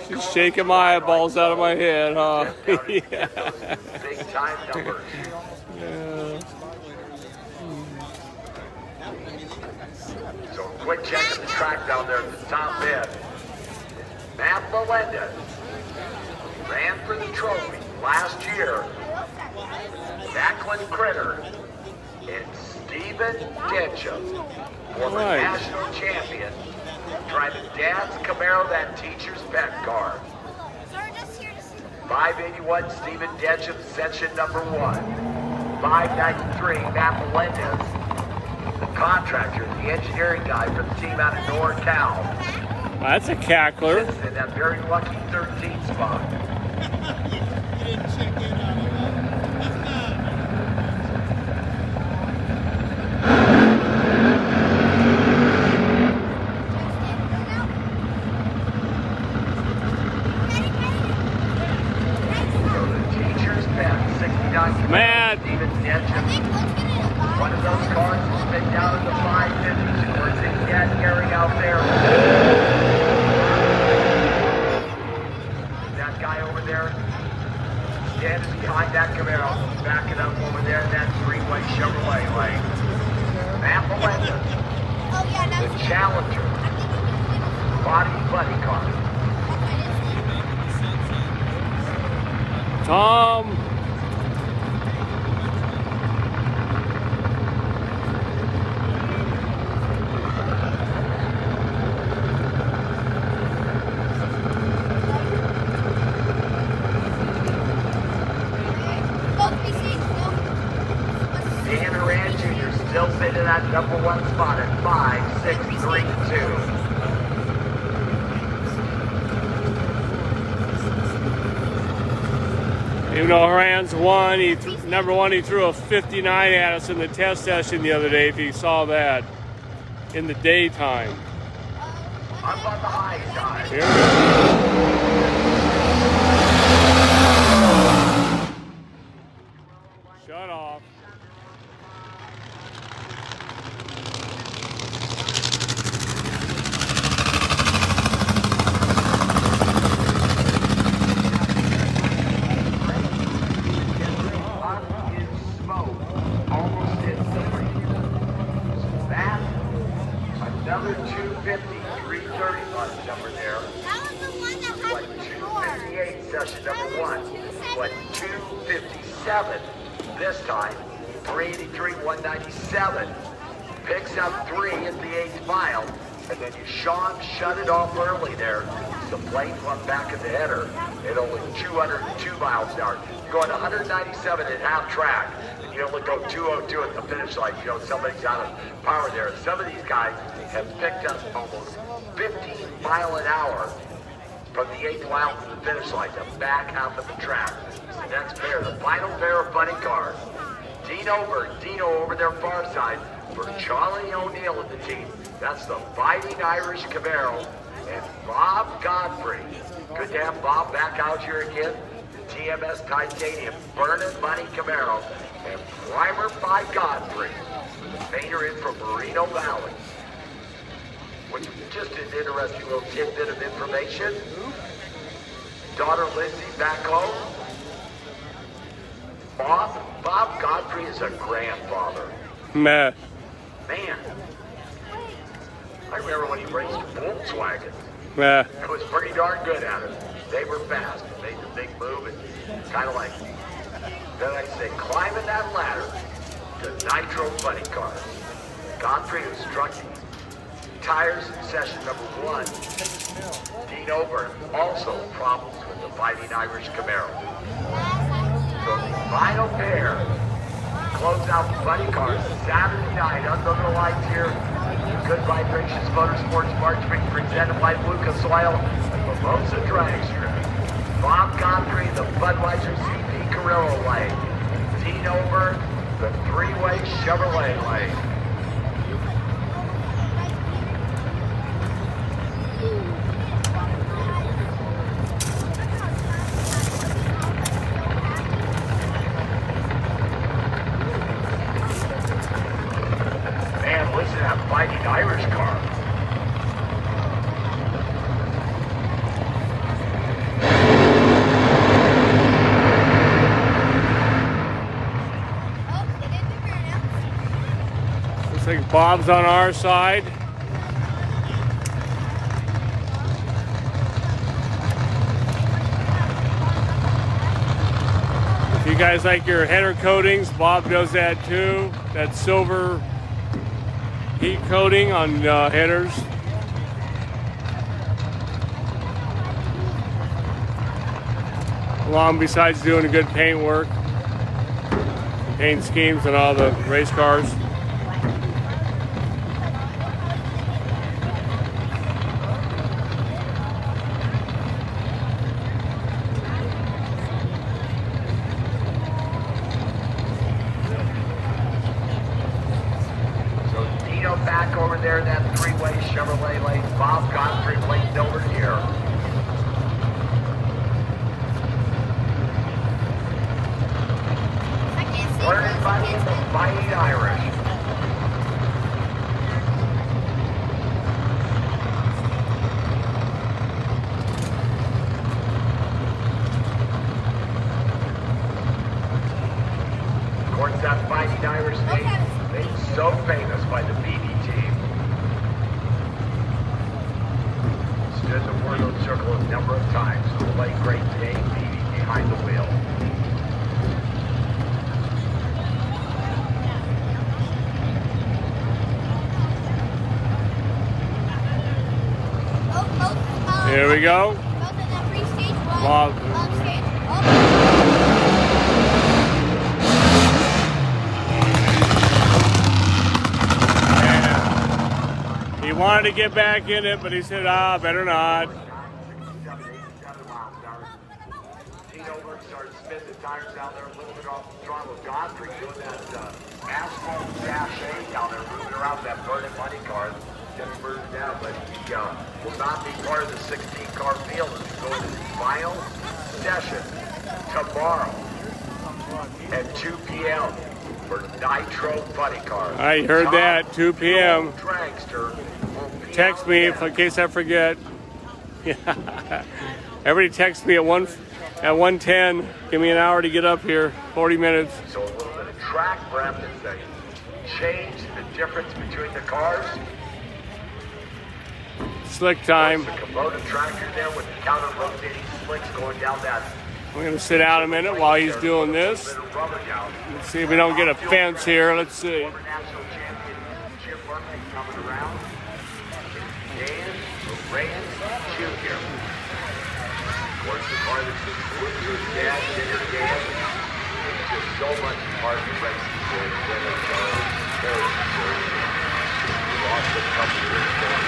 Just shaking my eyeballs out of my head, huh? Yeah. Big time numbers. Yeah. So quick check of the track down there at the top end. Matt Melendez ran for the trophy last year. Macklin Critter and Stephen Ditcham, former national champion, driving Dad's Camaro, that teacher's pet car. 581 Stephen Ditcham, session number 1. 593 Matt Melendez, the contractor, the engineering guy for the team out of NorCal. That's a cackler. In that very lucky 13th spot. So the teacher's pet, 69. Matt. Stephen Ditcham. One of those cars has been down in the 550s. Buddy car. Tom. Dan Moran Jr. still sitting in that number 1 spot at 5.632. Even though Horan's won, number one, he threw a 59 at us in the test session the other day, if you saw that, in the daytime. Up on the high side. Here we go. Shut off. Another 250, 330 lunch number there. That was the one that had What, the 258 session number 1. What, 257 this time. 383, 197. Picks up 3 at the 8th mile. And then Sean shut it off early there. The plane went back in the header at only 202 miles an hour. You're going 197 at half track. And you only go 202 at the finish line. You know, somebody's out of power there. And some of these guys have picked up almost 15 miles an hour from the 8th mile to the finish line, the back half of the track. So that's fair. The final pair of bunny cars. Dino over their far side for Charlie O'Neill and the team. That's the Fighting Irish Camaro and Bob Godfrey. Good to have Bob back out here again. The TMS Titanium Burning Money Camaro and primer by Godfrey. The painter in from Moreno Valley. Which is just an interesting little tidbit of information. Daughter Lindsay back home. Bob Godfrey is a grandfather. Meh. Man, I remember when he raced Volkswagen. Meh. It was pretty darn good at it. They were fast, made the big move, and kind of like, then I say, climbing that ladder to Nitro Funny Car. Godfrey was struck tires in session number 1. Dean Ober also problems with the Fighting Irish Camaro. So the final pair close out the Funny Cars Saturday night under the lights here. Good Vibrations Motorsports March being presented by Lucas Oil and Mimosa Dragster. Bob Godfrey, the Budweiser CP Carrillo lane. Dean Ober, the 3-way Chevrolet lane. Man, listen to that Fighting Irish car. Looks like Bob's on our side. If you guys like your header coatings, Bob does that too. That silver heat coating on headers. Along besides doing a good paint work, paint schemes on all the race cars. Back over there in that 3-way Chevrolet lane. Bob Godfrey lane over here. Burning Money, the Fighting Irish. Of course, that Fighting Irish name made so famous by the BB team. Stood the number of times. Play great today, leading behind the wheel. Here we go. Wow. He wanted to get back in it, but he said, better not. Started spinning the tires down there a little bit off the throttle. Godfrey doing that asphalt sachet down there, moving around that burning money car. Getting burned down, but he will not be part of the 16-car field as we go into the final session tomorrow at 2 p.m. for Nitro Buddy Cars. I heard that, 2 p.m. Dragster will be Text me in case I forget. Everybody text me at 1:10. Give me an hour to get up here, 40 minutes. So a little bit of track prep as they change the difference between the cars. Slick time. The Kubota tractor there with the counter-rotating slicks going down that. We're going to sit out a minute while he's doing this. Let's see if we don't get a fence here. Let's see. Former national champion Jim Murphy coming around. Dan Reyes Jr. Of course, the car that's been with your dad, dinner dad. It's just so much part of the racing sport.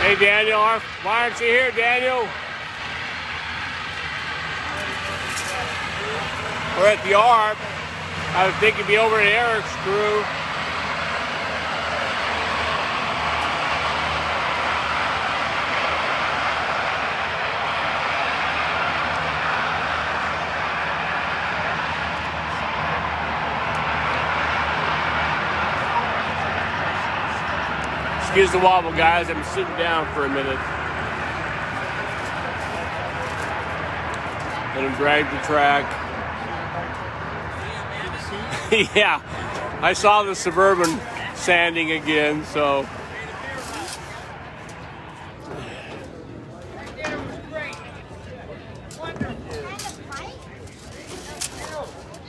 Hey, Daniel, why aren't you here, Daniel? We're at the ARP. I was thinking be over at Eric's crew. Excuse the wobble, guys. I'm sitting down for a minute. Let him drag the track. Yeah, I saw the Suburban sanding again, so.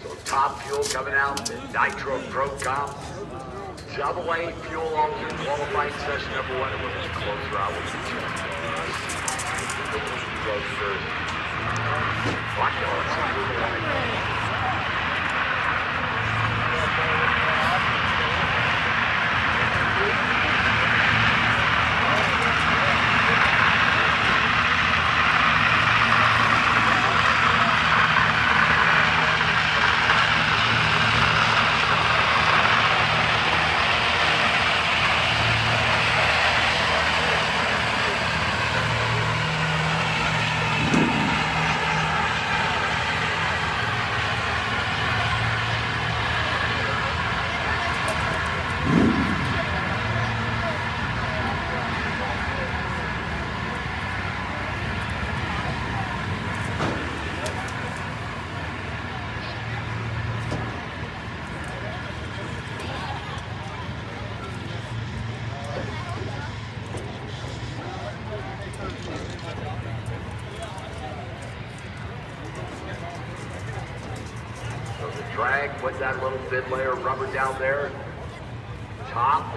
So top fuel coming out, the Nitro Pro Comp. Double A fuel alternate qualifying session number 1, and we're going to close her out with the Dragster. Drag, put that little thin layer of rubber down there. Top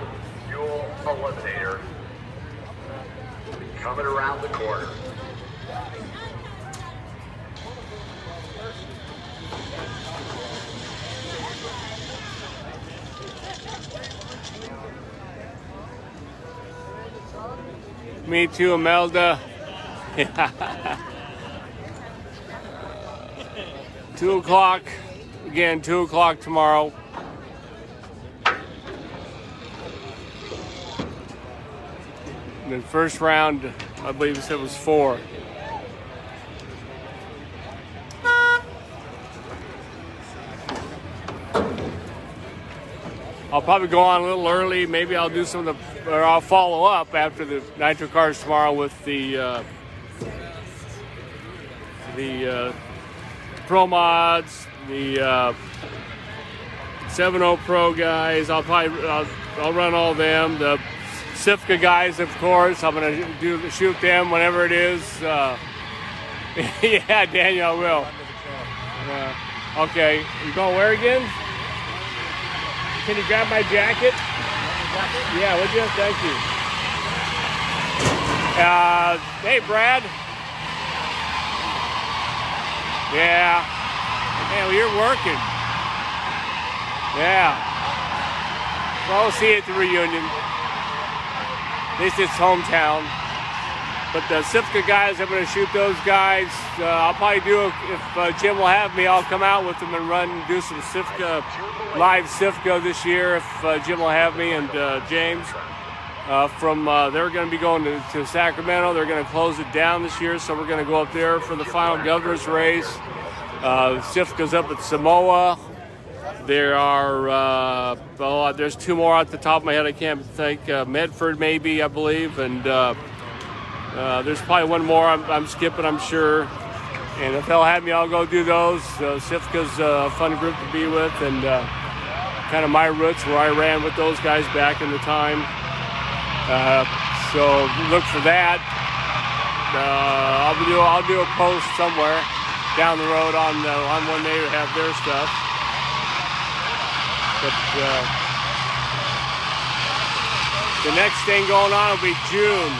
fuel eliminator. Coming around the corner. Me too, Imelda. 2 o'clock. Again, 2 o'clock tomorrow. And then first round, I believe it said was 4. I'll probably go on a little early. Maybe I'll do some of the, or I'll follow up after the Nitro cars tomorrow with the Pro Mods, the 7.0 Pro guys. I'll run all them. The Sifka guys, of course. I'm gonna shoot them whenever it is. Yeah, Daniel, I will. Okay, you going where again? Can you grab my jacket? Yeah, would you? Thank you. Hey, Brad. Yeah. Man, well, you're working. Yeah. Well, we'll see you at the reunion. At least it's hometown. But the Sifka guys, I'm going to shoot those guys. I'll probably do, if Jim will have me, I'll come out with them and do some Sifka, live Sifka this year if Jim will have me, and James. They're going to be going to Sacramento. They're going to close it down this year, so we're going to go up there for the final governor's race. Sifka's up at Samoa. There are, there's two more off the top of my head. I can't think. Medford, maybe, I believe, and there's probably one more I'm skipping, I'm sure. And if they'll have me, I'll go do those. Sifka's a fun group to be with, and kind of my roots where I ran with those guys back in the time. So look for that. I'll do a post somewhere down the road on when they have their stuff. But the next thing going on will be June.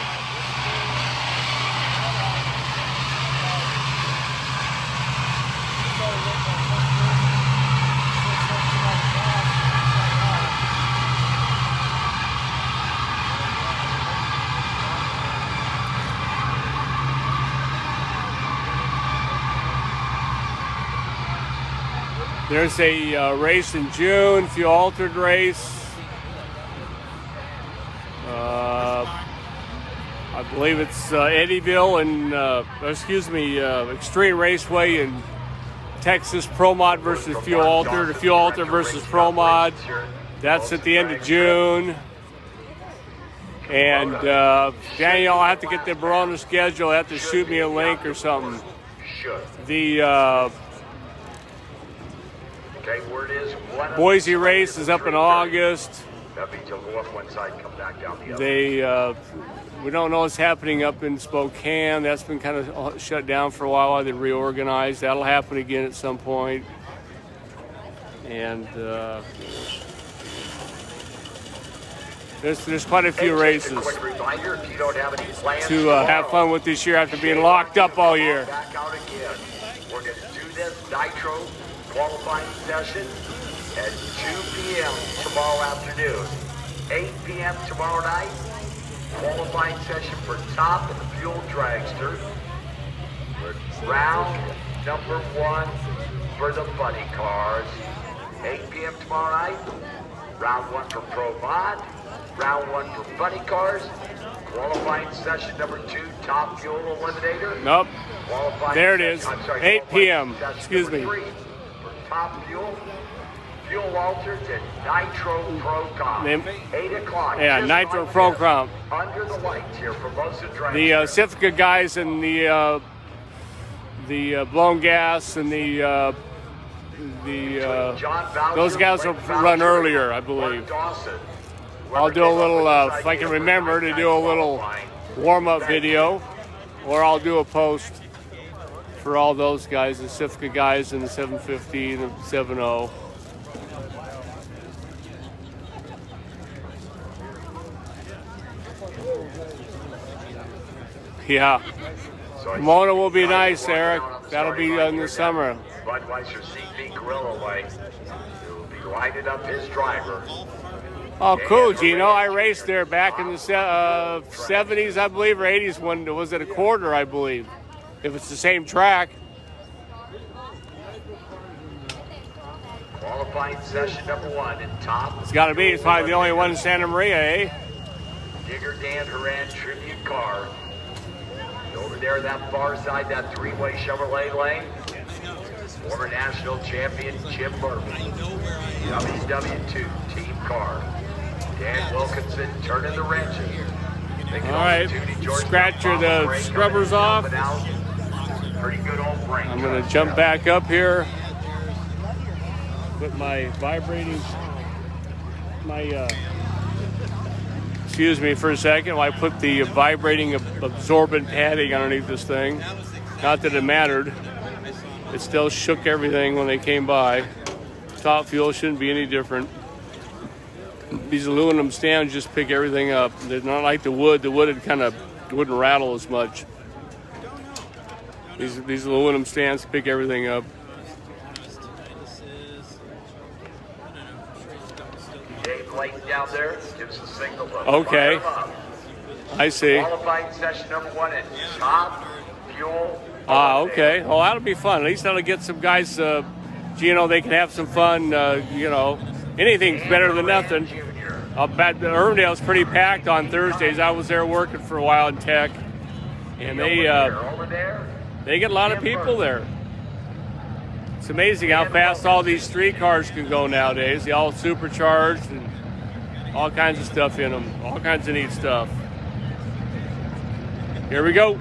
There's a race in June, fuel altered race. I believe it's Eddyville and Extreme Raceway in Texas, Pro Mod versus fuel altered, fuel altered versus Pro Mod. That's at the end of June. And Daniel, I'll have to get the Barona schedule. I'll have to shoot me a link or something. The Boise race is up in August. We don't know what's happening up in Spokane. That's been kind of shut down for a while while they reorganized. That'll happen again at some point. And there's quite a few races to have fun with this year after being locked up all year. We're going to do this Nitro qualifying session at 2 p.m. tomorrow afternoon. 8 p.m. tomorrow night, qualifying session for top and fuel dragster. Round number 1 for the buddy cars. 8 p.m. tomorrow night, round 1 for Pro Mod, round 1 for buddy cars. Qualifying session number 2, top fuel eliminator. Nope. There it is. Sorry, 8 p.m. Excuse me. 3 for top fuel. Fuel altered and Nitro Pro Comp. 8 o'clock. Yeah, Nitro Pro Comp. Under the lights here for most of the Sifka guys and the blown gas and those guys will run earlier, I believe. I'll do a little, if I can remember, to do a little warm-up video, or I'll do a post for all those guys, the Sifka guys and the 750 and the 70. Yeah. Pomona will be nice, Eric. That'll be in the summer. Budweiser CP Gorilla Light will be lighted up his driver. Oh, cool, Gino. I raced there back in the 70s, I believe, or 80s when was it a quarter, I believe, if it's the same track. Qualifying session number 1 in top. It's got to be. It's probably the only one in Santa Maria, eh? Digger Dan Horan tribute car. Over there, that far side, that three-way Chevrolet lane. Former national champion Jim Murphy. WW2 team car. Dan Wilkinson turning the wrenches. All right, scratch the scrubbers off. Pretty good old brain. I'm going to jump back up here. Put my vibrating, excuse me for a second while I put the vibrating absorbent padding underneath this thing. Not that it mattered. It still shook everything when they came by. Top fuel shouldn't be any different. These aluminum stands just pick everything up. They're not like the wood. The wood wouldn't rattle as much. These aluminum stands pick everything up. Dave Clayton down there gives a signal. Okay. I see. Qualifying session number 1 at top fuel. Okay. Well, that'll be fun. At least that'll get some guys, they can have some fun. Anything's better than nothing. I'll bet Irvindale's pretty packed on Thursdays. I was there working for a while in tech, and they get a lot of people there. It's amazing how fast all these streetcars can go nowadays. They all supercharged and all kinds of stuff in them. All kinds of neat stuff. Here we go.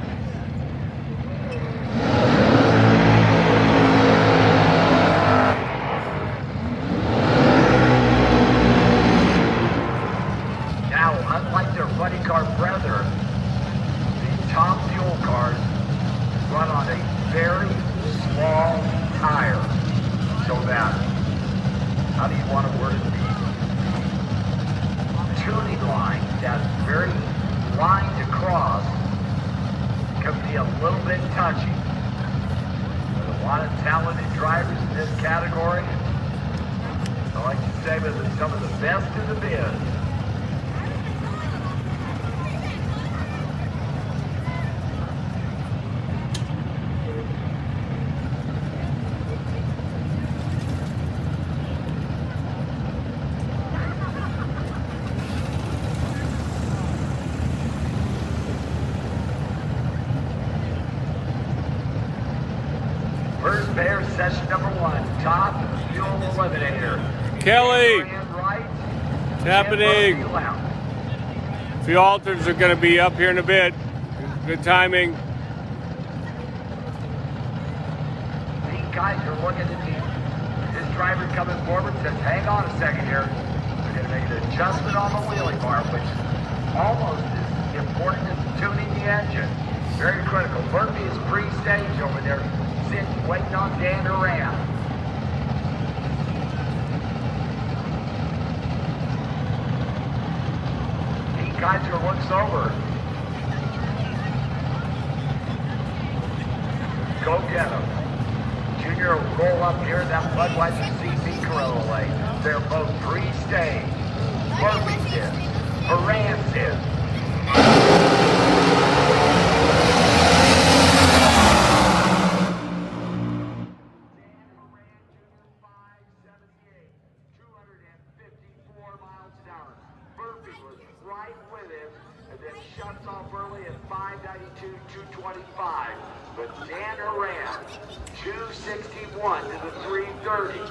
Now, unlike their buddy car brother, the top fuel cars run on a very small tire, so that, how do you want to word it, the tuning line, that very line to cross, can be a little bit touchy. There's a lot of talented drivers in this category. I like to say that they're some of the best in the biz. First pair, session number 1, top fuel eliminator. Kelly, Right, what's happening? Fuel alters are going to be up here in a bit. Good timing. These guys are looking at this driver coming forward, says, hang on a second here. We're going to make an adjustment on the wheelie bar, which is almost as important as tuning the engine. Very critical. Murphy is pre-stage over there, sitting, waiting on Dan Duran. Kaiser looks over. Go get him. Junior will roll up here in that Budweiser CP Corolla lane. They're both pre-stage. Murphy's in. Moran's in. Shuts off early at 592, 225. But Dan Aran, 261 to the 330.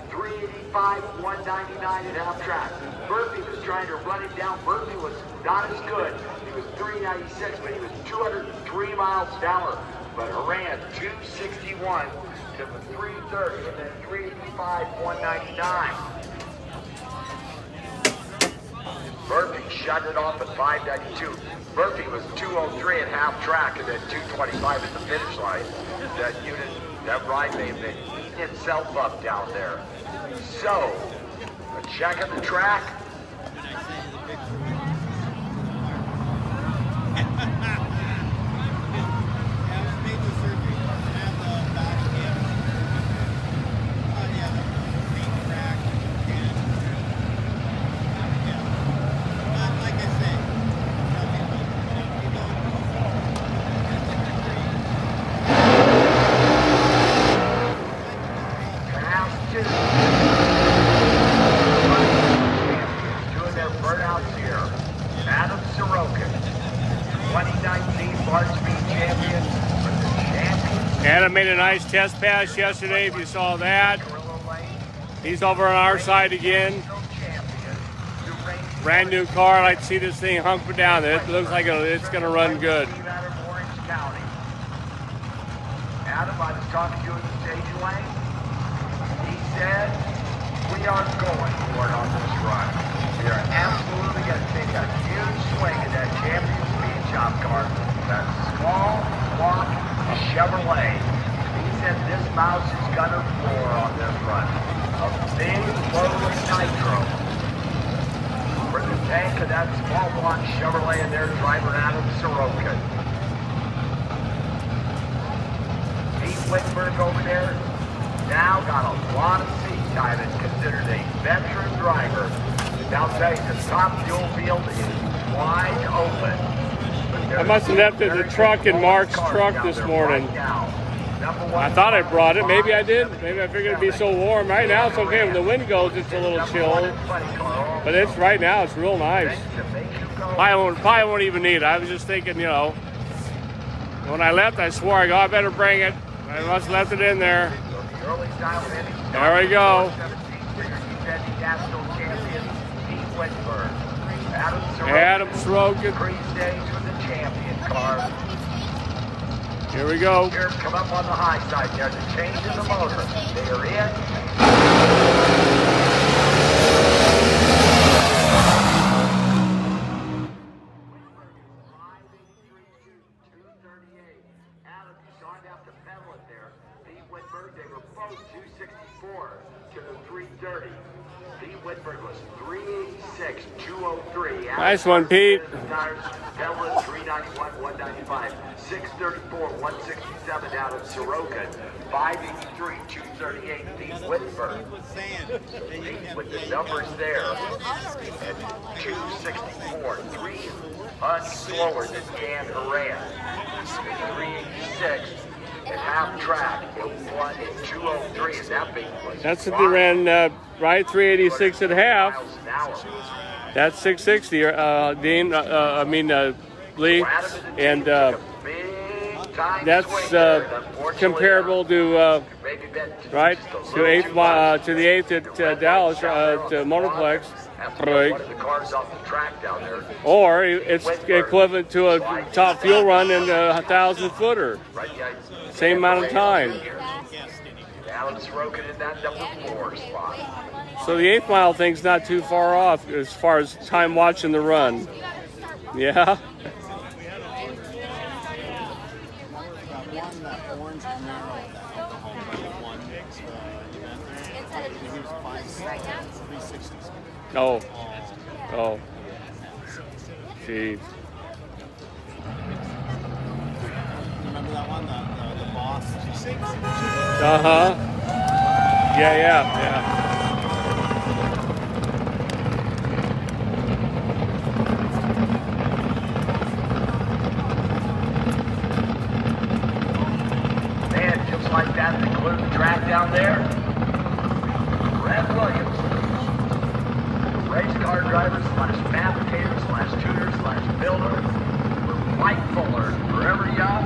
385, 199 at half track. Murphy was trying to run him down. Murphy was not as good. He was 396, but he was 203 miles an hour. But Aran, 261 to the 330, and then 385, 199. Murphy shut it off at 592. Murphy was 203 at half track and then 225 at the finish line. That unit, that ride may have been eating itself up down there. So, a check of the track. Adam made a nice test pass yesterday, if you saw that. He's over on our side again. Brand new car. I like to see this thing hunker down. It looks like it's going to run good. Adam, I was talking to you in the stage lane. He said, we are going for it on this run. We are absolutely going to take a huge swing at that champion speed shop car. That small block Chevrolet. He said this mouse is gonna roar on this run. A big load of nitro for the tank of that small block Chevrolet and their driver Adam Sorokin. Pete Whitberg over there now got a lot of seat time and considered a veteran driver. Now I'll tell you, the top fuel field is wide open. I must have left the truck in Mark's truck this morning. I thought I brought it. Maybe I did. Maybe I figured it'd be so warm. Right now it's okay. When the wind goes, it's a little chill. But it's right now. It's real nice. Probably won't even need it. I was just thinking, you know, when I left, I swore I better bring it. I must have left it in there. There we go. Adam Sorokin. Here we go. Here, come up on the high side there. The change in the motor. They are in. Adam, you saw him have to pedal it there. Pete Whitberg, they were both 264 to the 330. Pete Whitberg was 386, 203. Nice one, Pete. Pedal 391, 195. 634, 167 out of Sorokin, 583, 238, Pete Whitberg. Pete with the numbers there, and 264, 3 slower than Dan Horan. 386 at half track, in 203, and that big was. That's what they ran, right? 386 at half. That's 660, Dean, Lee, and that's comparable to right to the eighth at Dallas to Motorplex, or it's equivalent to a top fuel run in a 1,000-footer. Same amount of time. So the 8th mile thing's not too far off as far as time watching the run. Yeah. Oh. Oh. Jeez. Remember that one, the boss? Uh-huh. Yeah. Man, just like that, they cleared the track down there. Brad Williams. Race car driver / fabricator / tuner / builder. Mike Fuller, Forever Young.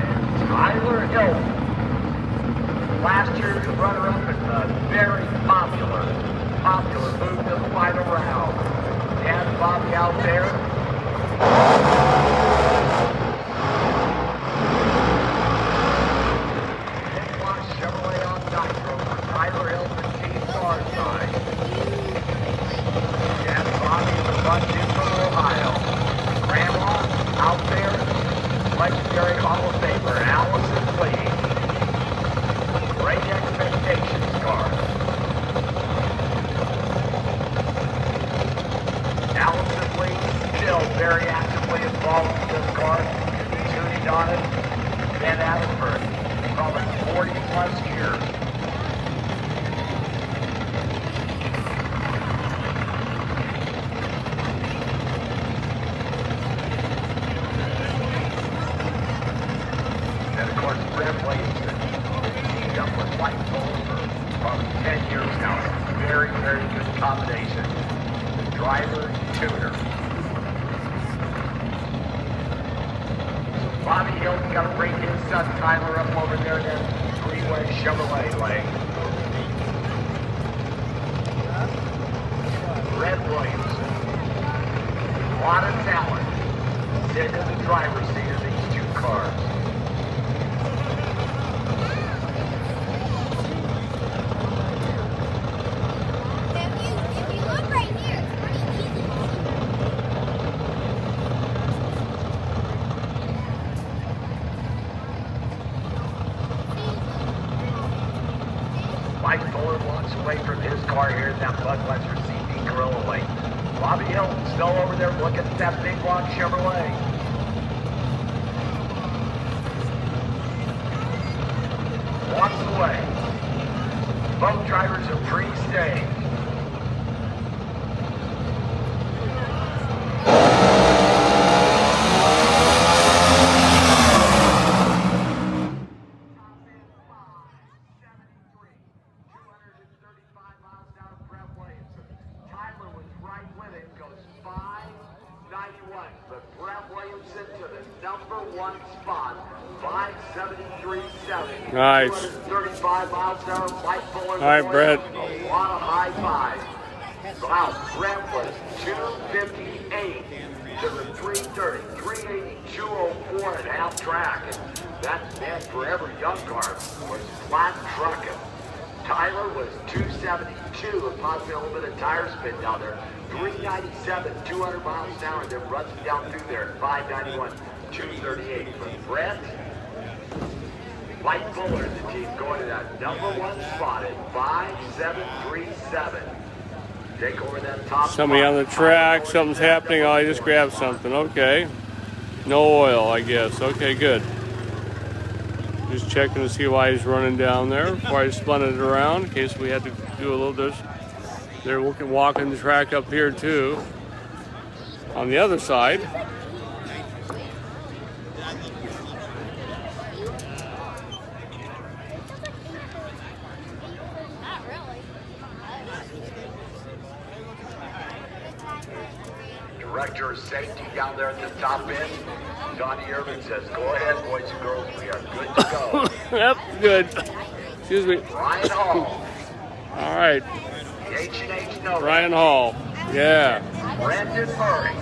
And Tyler Hilton. Last year's runner-up in the very popular move to the final round. And Bobby out there. Chevrolet on Nitro for Tyler Hilton, Team Farside. And Bobby in the front in from Ohio. Grandma out there, legendary Hall of Famer Allison Lee. Great expectations car. Allison Lee still very actively involved in this car. Tuning on it. Ben Adamford, probably 40 plus years. And of course, Brett Williamson, teamed up with Mike Fuller for probably 10 years now. Very, very good combination. Driver, tuner. Bobby Hilton got to bring his son Tyler up over there in that three-way Chevrolet lane. Brett Williamson. A lot of talent sitting in the driver's seat of these two cars. If you look right here, it's pretty easy. Mike Fuller walks away from his car here at that Budweiser CD Corolla lane. Bobby Hilton still over there looking at that big block Chevrolet. Walks away. Both drivers are pre-staged. Nice. 35 miles an hour, Mike Fuller. All right, Brett. A lot of high fives. Wow, Brett was 258 to the 330, 380, 204 at half track. And that man for every young car was flat trucking. Tyler was 272 and possibly a little bit of tire spin down there. 397, 200 miles an hour, and then runs down through there at 591, 238. But Brett, Mike Fuller, the team going to that number one spot at 5737. Take over that top Somebody spot. on the track, something's happening. Oh, I just grabbed something. Okay. No oil, I guess. Okay, good. Just checking to see why he's running down there before I spun it around in case we had to do a little bit. They're walking the track up here too. On the other side. Not really. Director of safety down there at the top end. Donnie Irvin says, go ahead, boys and girls, we are good to go. Yep, good. Excuse me. Ryan Hall. All right. H&H Nova. Ryan Hall. Yeah. Brandon Murray.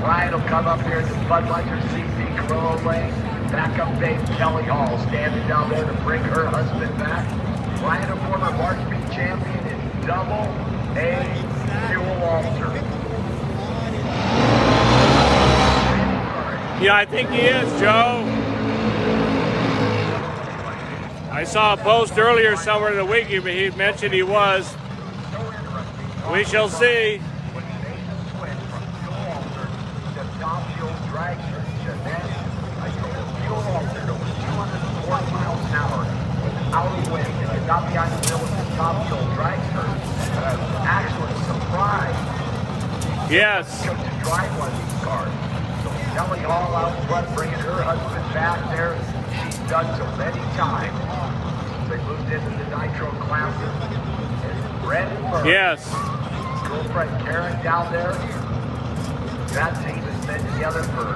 Ryan will come up here to Budweiser CC Corolla lane. Backup babe Kelly Hall standing down there to bring her husband back. Ryan, a former March Beat champion in double A fuel alter. Yeah, I think he is, Joe. I saw a post earlier somewhere in the wiki, but he mentioned he was. We shall see. Top fuel dragster, fuel altered over 240 miles an hour without a wind. And I got behind the wheel with the top fuel dragster. And I was actually surprised. Yes. To drive one of these cars. So Kelly Hall out front, bringing her husband back there. She's done so many times. They moved into the Nitro Classic. And Brandon Murray, Yes. girlfriend Karen down there. That team has been together for,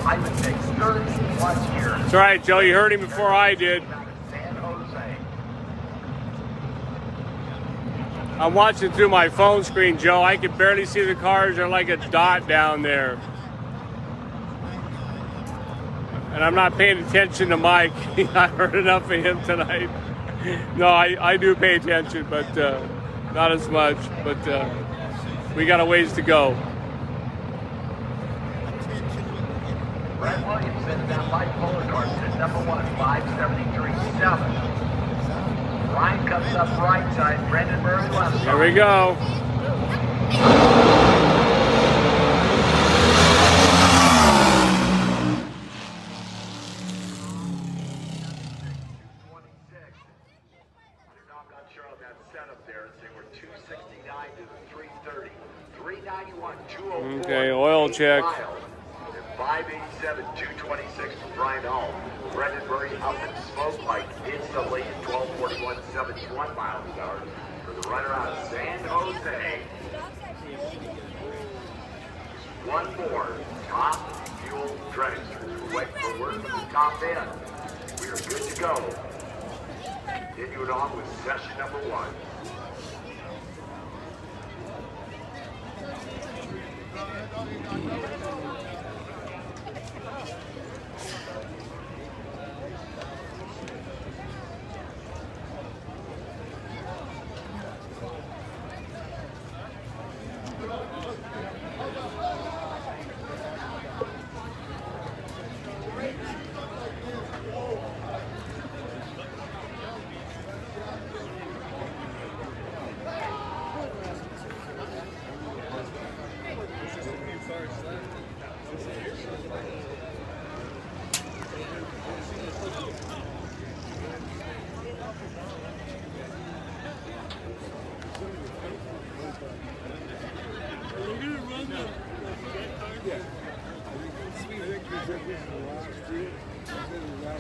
I would say, 30 plus years. That's right, Joe. You heard him before I did. San Jose. I'm watching through my phone screen, Joe. I can barely see the cars. They're like a dot down there. And I'm not paying attention to Mike. I heard enough of him tonight. No, I do pay attention, but not as much. But we got a ways to go. Brett Williamson, that Mike Fuller car, number one, 573.7. Ryan comes up right side, Brandon Murray left side. There we go. I'm not sure on that setup there. They were 269 to the 330. 391, 204. Okay, oil check. 587, 226 for Brian Hall. Brendan Murray up in smoke like instantly at 1241, 71 miles an hour for the runner out of San Jose. One more top fuel dragster. Waiting for work from the top end. We are good to go. Continuing on with session number one.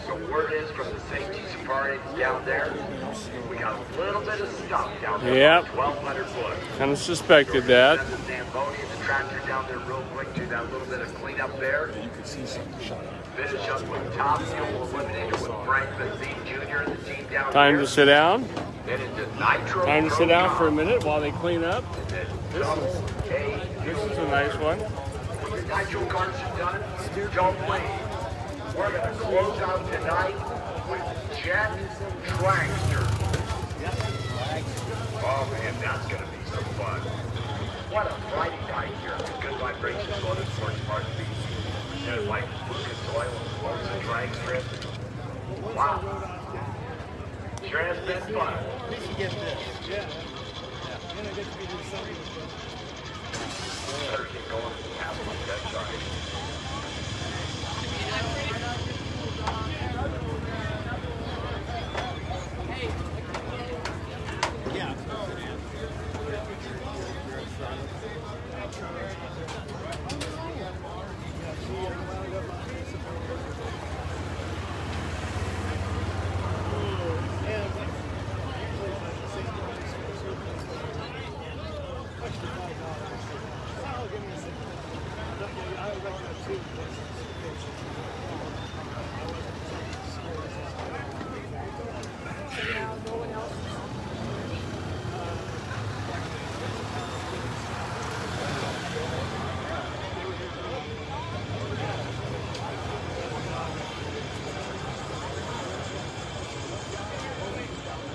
So word is from the safety safari down there, we got a little bit of stuff down there. Yep. 1,200 foot. Kind of suspected that. Send the Zamboni and the tractor down there real quick, do that little bit of cleanup there. You can see something shut up. Finish up with top fuel eliminated with Frank Bazine Jr. and the team down Time there. to sit down. Then into nitro. Time to sit down for a minute while they clean up. This This is a nice one. When your nitro carts are done, don't leave. We're going to close out tonight with Jet Dragster. Oh man, that's going to be some fun. What a Friday night here. Good vibrations going to Sports Park Beach. There's like Lucas Oil and Sports and Dragster. Wow. Sure has been fun. We should get this. Yeah. And I get to be doing something with this. Better get going and have my deck side. Yeah.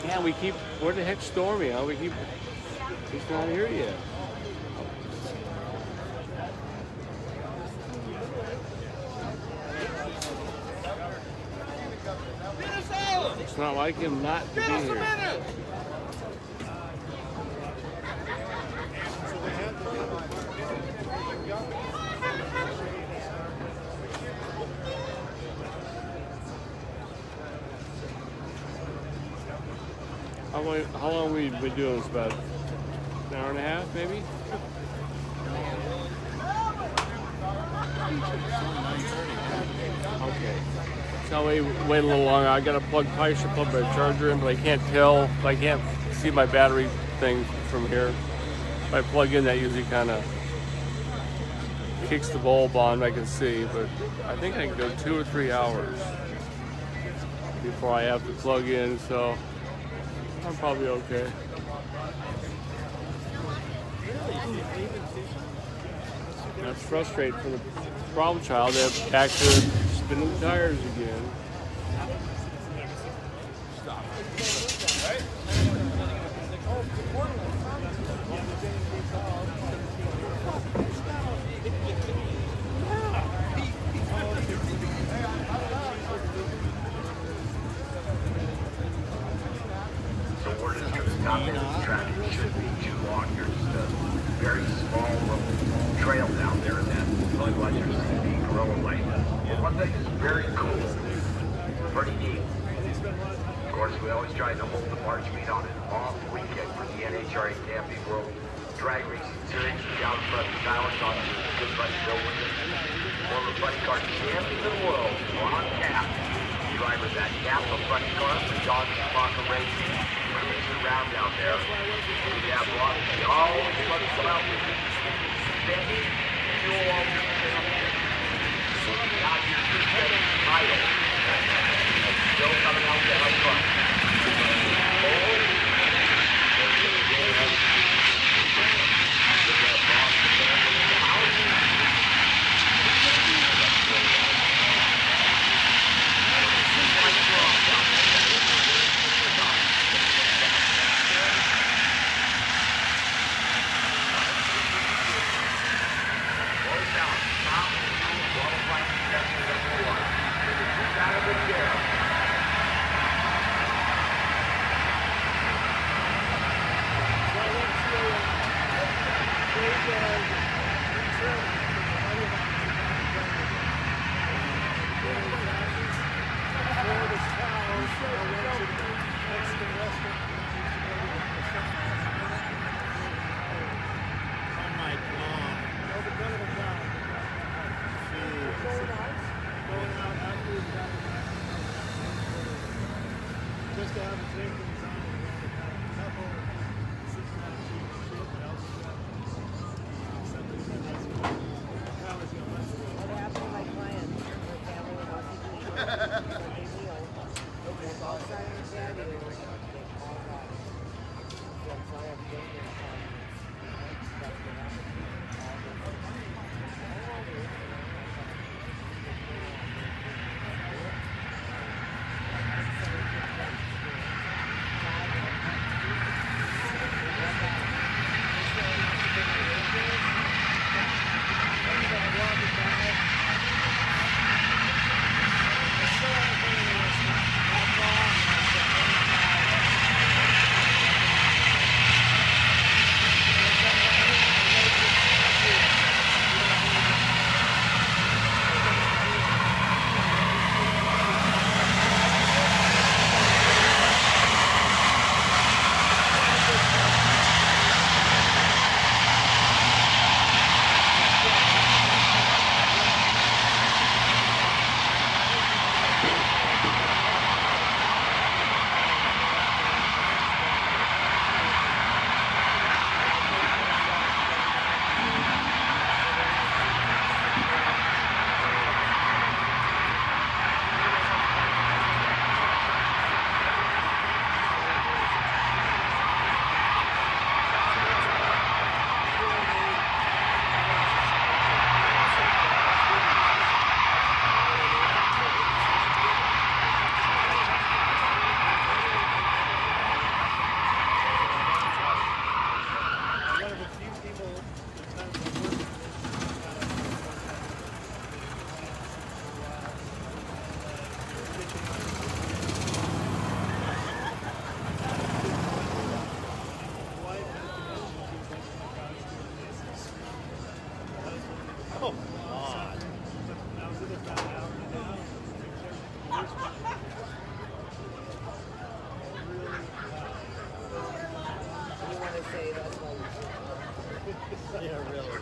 Yeah, we keep. Where the heck's Stormy? Huh? We keep. He's not here yet. It's not like him not to be here. How long we been doing this? About an hour and a half, maybe? Okay. So I'll wait a little longer. I gotta probably should plug my charger in, but I can't tell. I can't see my battery thing from here. If I plug in, that usually kind of kicks the bulb on. I can see, but I think I can go 2 or 3 hours before I have to plug in. So I'm probably okay. That's frustrating for the problem child. They're back to spinning the tires again. So we're just going to stop there. The track shouldn't be too long. There's just a very small little trail down there in that Budweiser CD Gorilla Lane. But one thing is very cool, pretty neat. Of course, we always try to hold the March meet on an off weekend for the NHRA Camping World Drag Racing Series. Down front, Silence on good buddy Bill Williams, former buddy car champion of the world, on tap. Driver that Napa funny car for John Schumacher Racing. Cruising around down there. We have Rob. He always loves to come out with steady fuel on the out here for the title. Still coming out there up front. Oh my God.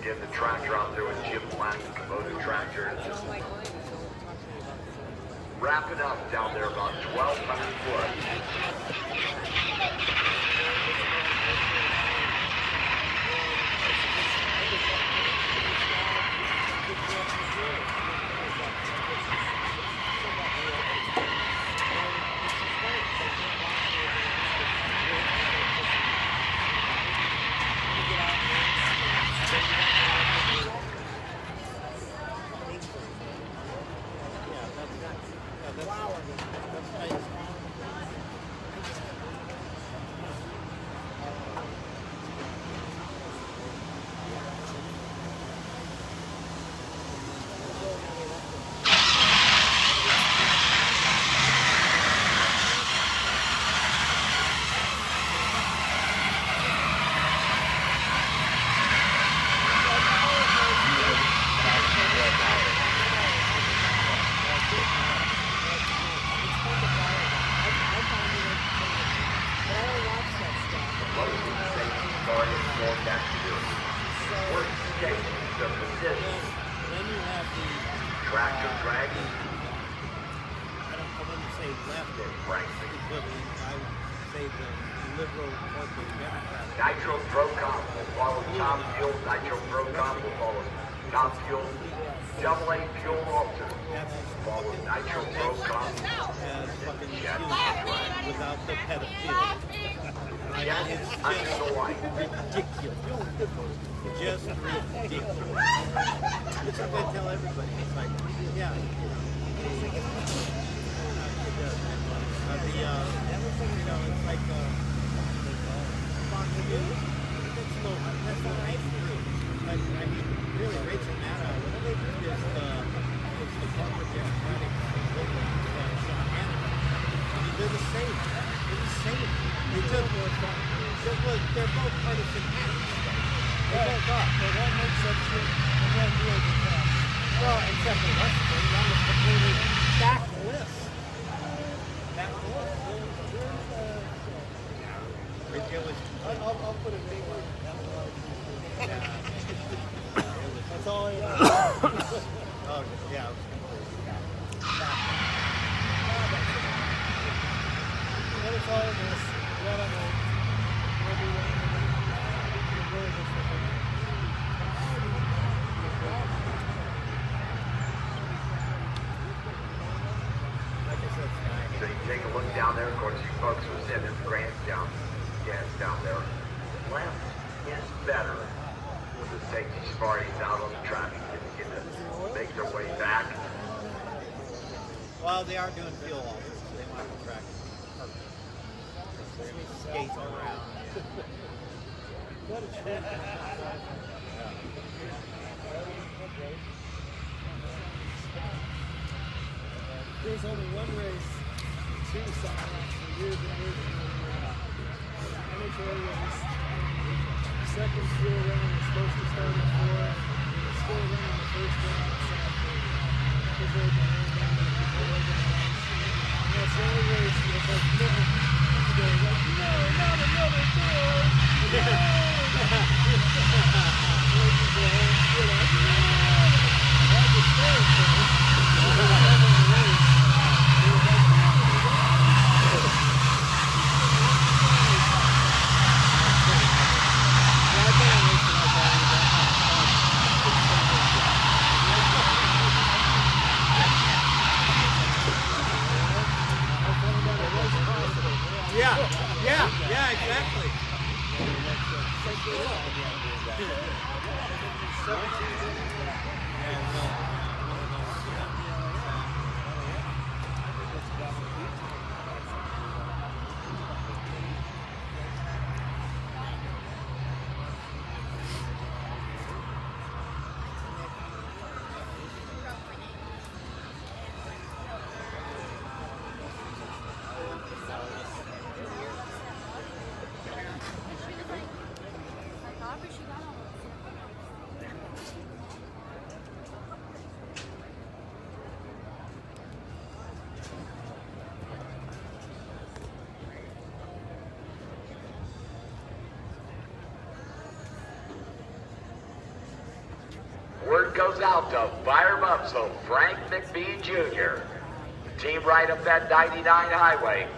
Again, the tractor out there with Jim Black, the Kubota tractor. Just wrapping up down there about 1,200 foot. Tractor dragging. I wouldn't say left or right equivalent. I would say the liberal or the Democrat. Nitro Pro Comp will follow Top Fuel. Nitro Pro Comp will follow Top Fuel. Double A Fuel Alter. Follow Nitro Pro Comp. And fucking without the pedophilia. It's under the light. Ridiculous. Just ridiculous. It's what I tell everybody. It's like, yeah. It's like Fox News. That's not nice to do. But I mean, really, Rachel Maddow, what do they do? It's the former Democratic Sean Hannity. I mean, they're the same. They're the same. They're both partisan acts. They both are. They don't make such shit and then deal with that. Well, except for Western, that was completely backless. I'll put a big word. That's all I know. Oh, yeah. That is all it is. What I know. So you take a look down there. Of course, you folks were sending grants down. Gas down there. Left is better with the safety sparties out on the track and get to make their way back. Well, they are doing fuel alters, so they want the track perfect. They're going to skate around. There's only one race, two sides, years and years and years. NHL race. Second fuel run was supposed to start at 4. It's still running the first round at Saturday. Because they're that's the only race that's like, no. It's going like, no, not another tour. Yeah, exactly. word goes out to fire him up, so Frank McBee Jr. Team right up that 99 highway.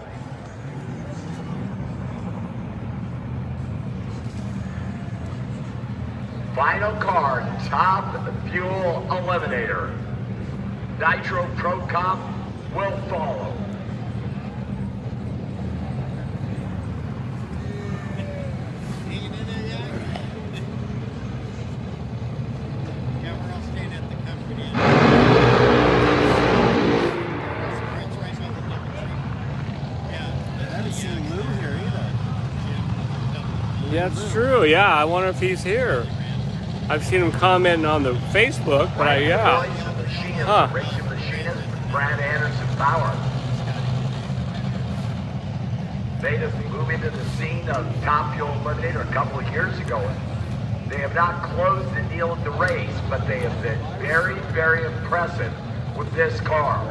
Final car, Top Fuel Eliminator. Nitro Pro Comp will follow. Hanging in there yet? Yeah, we're all staying at the Comfort Inn. Sprint's right over number 3. Yeah. I haven't seen Lou here either. Yeah, it's true. Yeah, I wonder if he's here. I've seen him commenting on the Facebook, but yeah. Huh. Racing machinist, Brad Anderson Bauer. They have moved into the scene of Top Fuel Eliminator a couple of years ago. They have not closed the deal at the race, but they have been very, very impressive with this car.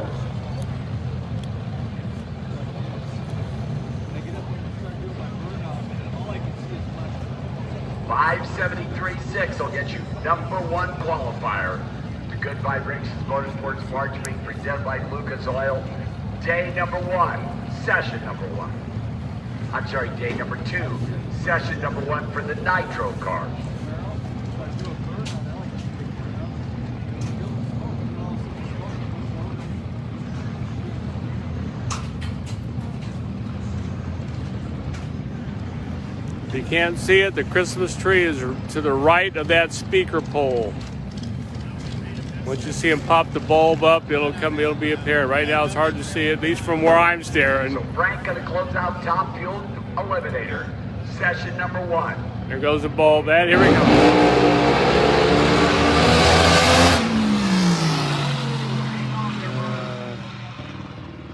$573.6 will get you #1 qualifier. The Good Vibrations Motorsports March being presented by Lucas Oil. Day number 1, session number 1. I'm sorry, day number 2, session number 1 for the Nitro car. If you can't see it, the Christmas tree is to the right of that speaker pole. Once you see him pop the bulb up, it'll be apparent. Right now it's hard to see, at least from where I'm staring. So Frank gonna close out Top Fuel Eliminator, session number 1. There goes the bulb, and here we go.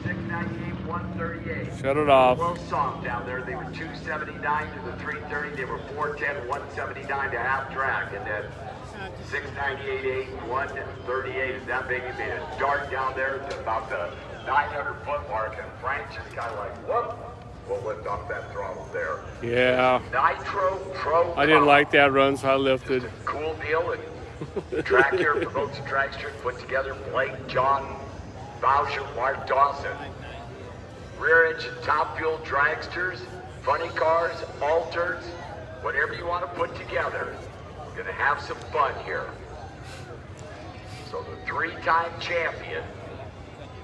698-138. Shut it off. Close song down there. They were 279 to the 330. They were 410, 179 to half track, and then 698, 138 is that big. He made a dart down there to about the 900-foot mark, and Frank just kind of like, whoop, we'll lift off that throttle there. Yeah. Nitro Pro. I didn't like that run, so I lifted. It's a cool deal, and track here promotes Dragster, put together Blake, John, Boucher, Mark Dawson. Rear engine Top Fuel Dragsters, funny cars, alters, whatever you want to put together. We're going to have some fun here. So the 3-time champion,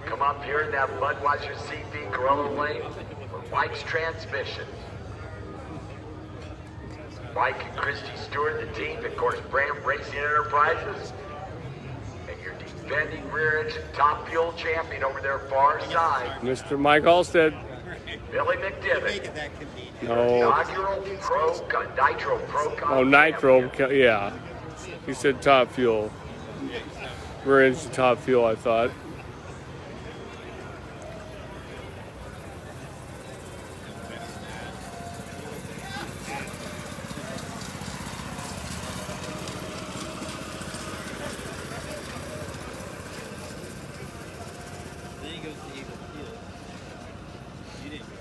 come up here in that Budweiser CV Corolla lane for Mike's transmission. Mike and Christy Stewart, the team, of course, Bram Racing Enterprises. And your defending rear engine Top Fuel champion over there far side, Mr. Mike Halstead. Billy McDivitt. No. Inaugural Nitro Pro Con Oh, Nitro. champion. Yeah. He said Top Fuel. Rear engine Top Fuel, I thought. Then he goes to Eagle Field. You didn't go.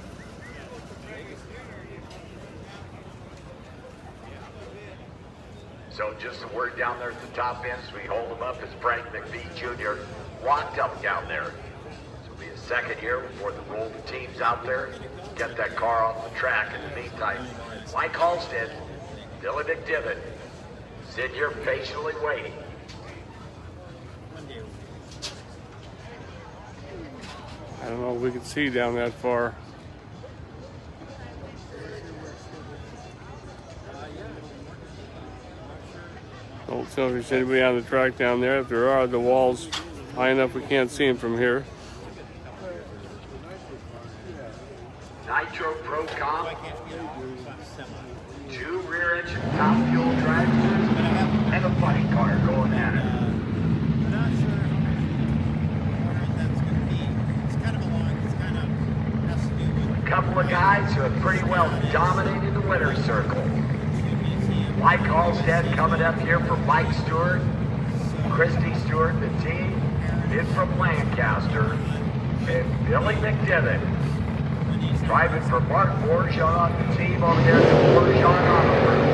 So just a word down there at the top end as we hold him up is Frank McBee Jr. locked up down there. This will be his second year before the roll the teams out there. Get that car off the track. In the meantime, Mike Halstead, Billy McDivitt, sit here patiently waiting. I don't know if we can see down that far. Don't tell if there's anybody on the track down there. If there are, the wall's high enough we can't see them from here. Nitro Pro Comp, 2 rear engine Top Fuel Dragsters, and a funny car going at it. I'm not sure where that's going to be. It's kind of a long, it's kind of has to do with A couple of guys who have pretty well dominated the winner's circle. Mike Halstead coming up here for Mike Stewart, Christy Stewart, the team, in from Lancaster, and Billy McDivitt. Driving for Mark Bourgeon, the team over there at the Bourgeon Auto Group.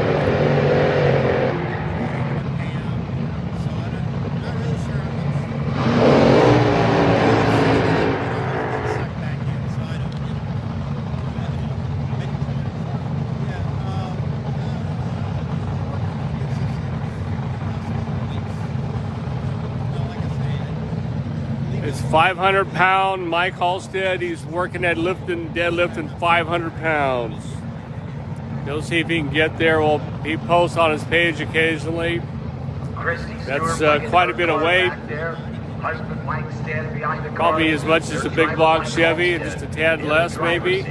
It's 500-pound Mike Halstead. He's working at deadlifting 500 pounds. He'll see if he can get there. Well, he posts on his page occasionally. That's quite a bit of weight. Husband Mike standing behind the car. Probably as much as a big block Chevy, just a tad less maybe.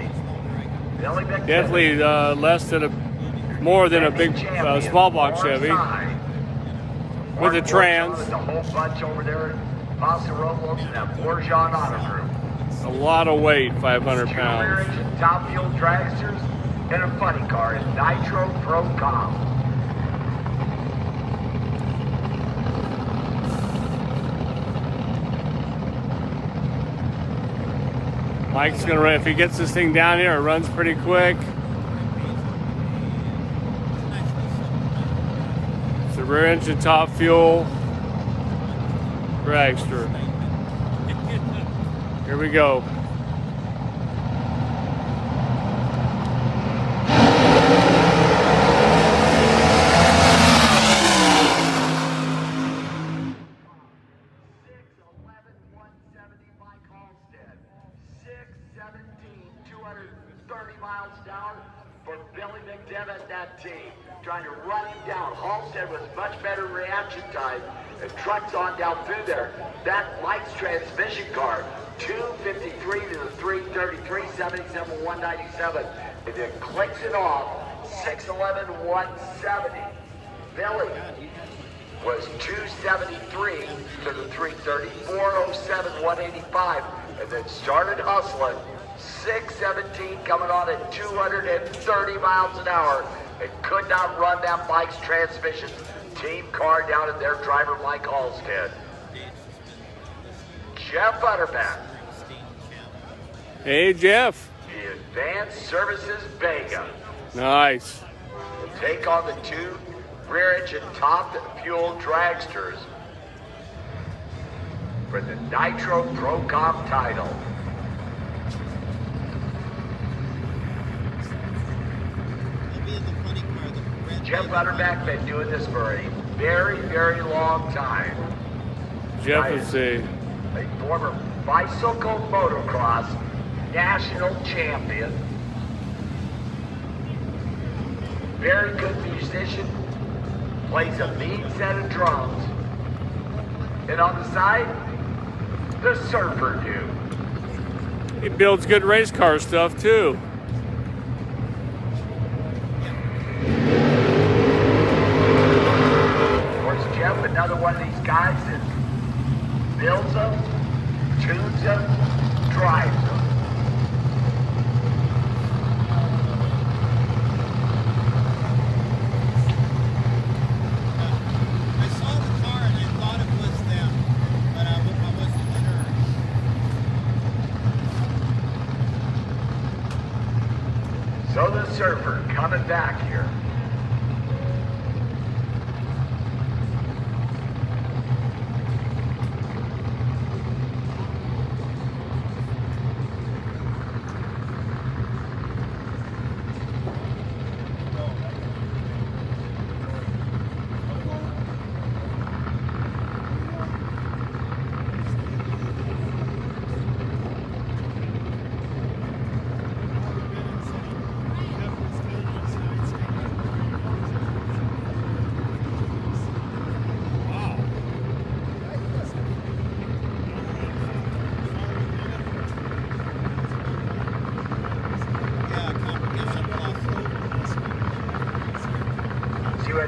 Definitely more than a big small block Chevy. With the trans. The whole bunch over there. Pasarobos and that Borjon Auto Group. A lot of weight, 500 Two pounds. rear-engine top fuel dragsters and a funny car, a Nitro Pro Comp. Mike's gonna run, if he gets this thing down here, it runs pretty quick. It's a rear engine top fuel dragster. Here we go. Trying to run him down. Halstead was much better reaction time and trucks on down through there. That Mike's transmission car, 253 to the 333, 77, 197. And then clicks it off, 611, 170. Billy was 273 to the 330, 407, 185. And then started hustling, 617 coming on at 230 miles an hour. And could not run that Mike's transmission. Team car down at their driver, Mike Halstead. Jeff Butterback. Hey, Jeff. The Advanced Services Vega. Nice. Will take on the two rear-engine top fuel dragsters for the Nitro Pro Comp title. Jeff Butterback been doing this for a very, very long time. Jeff is a former bicycle motocross national champion. Very good musician. Plays a mean set of drums. And on the side, the surfer dude. he builds good race car stuff too. Jeff, another one of these guys that builds them, tunes them, drives them. I saw the car and I thought it was them, but I wasn't sure. So the surfer coming back here.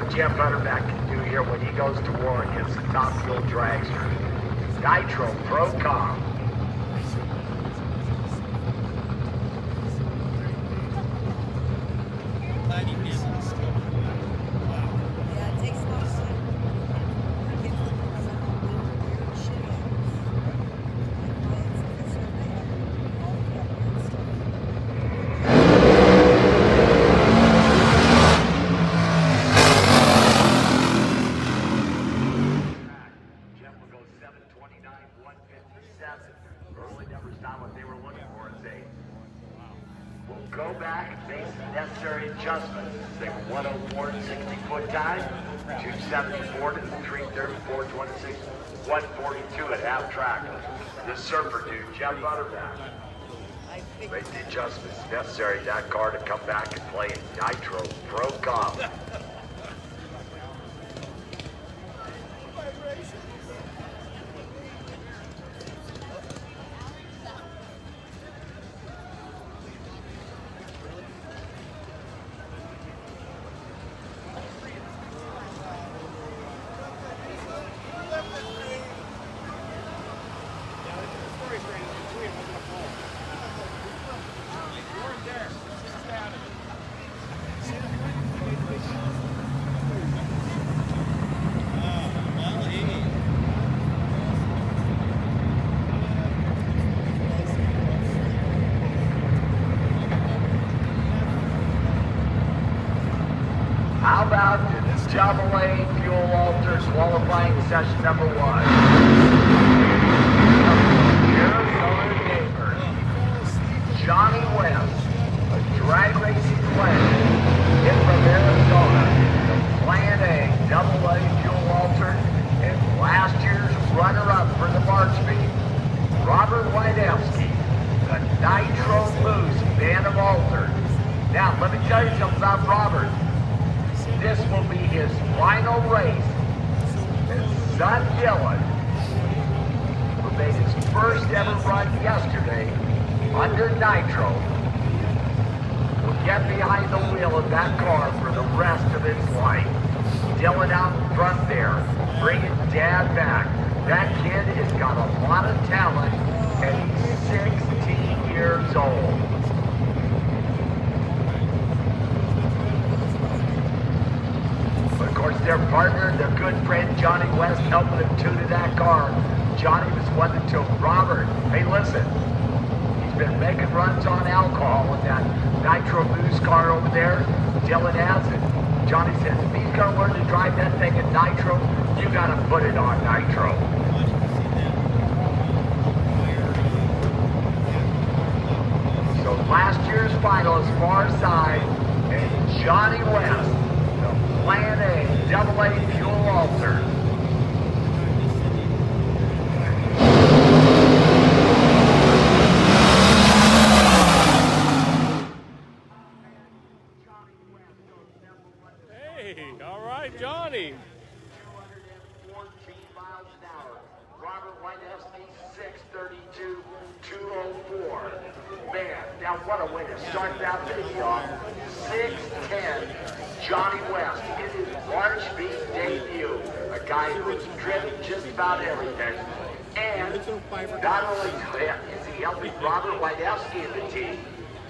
Jeff Butterback can do here when he goes to war against the top fuel dragster. Nitro Pro Comp. Yeah, it takes a lot of time. Early numbers not what they were looking for as they will go back and make the necessary adjustments. They were 104 and 60-foot time. 274 to 334, 26, 142 at half track. The Surfer dude, Jeff Butterback. Made the adjustments necessary in that car to come back and play in Nitro Pro Cup. How about the Javelin Fuel Alters qualifying session number 1? Arizona neighbors. Johnny West, a drag racing legend, in from Arizona. The Plan A AA Fuel Alter and last year's runner-up for the March meet. Robert Wydowski, the Nitro Moose band of alters. Now, let me tell you something about Robert. This will be his final race. His son Dylan, who made his first ever run yesterday under Nitro, will get behind the wheel of that car for the rest of his life. Dylan out in front there, bringing Dad back. That kid has got a lot of talent, and he's 16 years old. Of course, their partner, their good friend Johnny West, helping him tune to that car. Johnny was one that told Robert, hey, listen, he's been making runs on alcohol in that Nitro Moose car over there. Dylan has it. Johnny says, if he's going to learn to drive that thing in Nitro, you got to put it on Nitro. So last year's final is far side, and Johnny West, Plan A, AA Fuel Alters. Hey, all right, Johnny. 214 miles an hour. Robert Wydowski, 632, 204. Man, now what a way to start that video off. 610. Johnny West in his March meet debut, a guy who's driven just about everything. And not only is he helping Robert Wydowski in the team,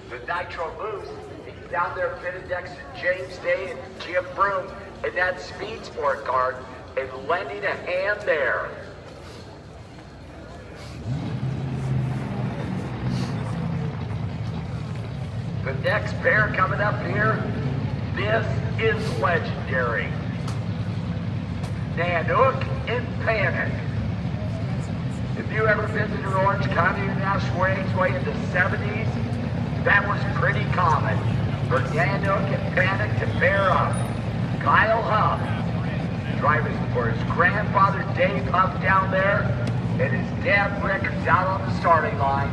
the Nitro Moose, he's down there pitted next to James Day and Jim Broom in that Speed Sport car and lending a hand there. The next pair coming up here, this is legendary. Nanook and Panic. If you ever visited Orange County International Raceway in the 70s, that was pretty common for Nanook and Panic to pair up. Kyle Huff, driving for his grandfather Dave Huff down there, and his dad Rick down on the starting line.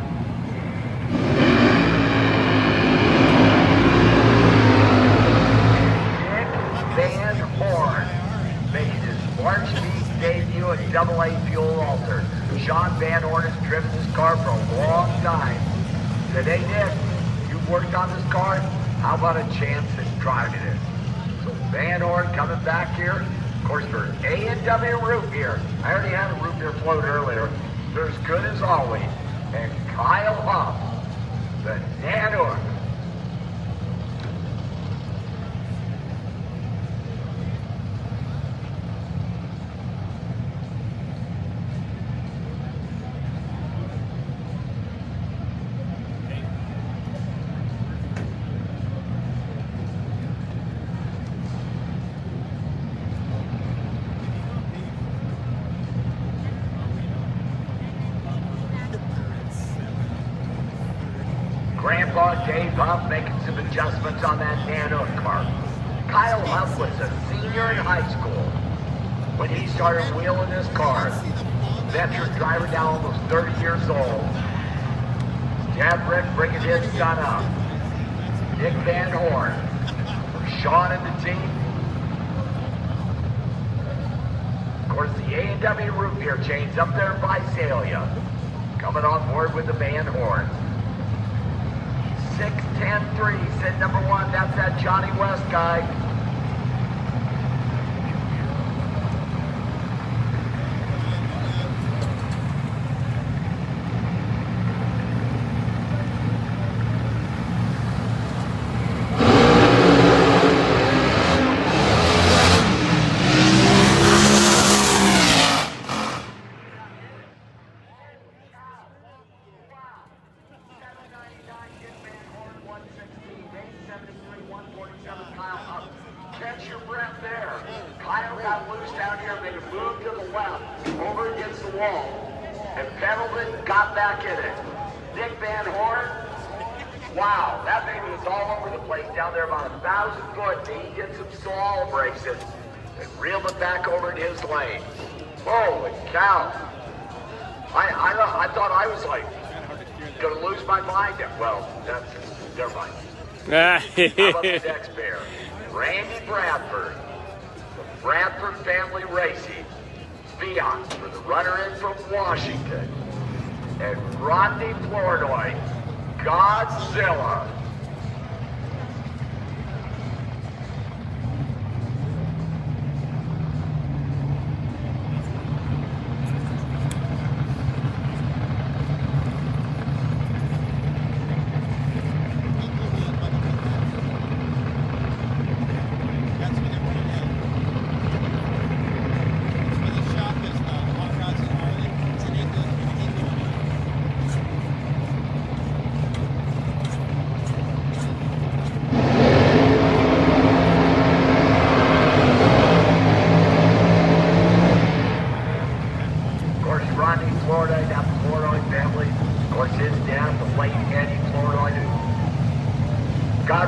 Van Horn making his March meet debut at AA Fuel Alter. Sean Van Horn has driven this car for a long time. Said, hey Nick, you've worked on this car, how about a chance at driving it? So Van Horn coming back here, of course for A&W root beer. I already had a root beer float earlier. They're as good as always. And Kyle Huff, the Nanook. Grandpa Dave Huff making some adjustments on that Nanook car. Kyle Huff was a senior in high school when he started wheeling his car. Veteran driver now almost 30 years old. Dad Rick bringing his son up. Nick Van Horn. Sean and the team. Of course, the A&W root beer chain's up there in Visalia. Coming on board with the Van Horn. 6-10-3, said number 1. That's that Johnny West guy. Catch your breath there. Kyle got loose down here, made a move to the left, over against the wall. And Pendleton got back in it. Nick Van Horn, wow, that baby was all over the place down there, about 1,000 foot. He did some stall braces and reeled it back over in his lane. Holy cow. I thought I was like going to lose my mind. Well, that's, never mind. How about the next pair? Randy Bradford, the Bradford family racing. Fiat for the runner in from Washington. And Rodney Flournoy, Godzilla.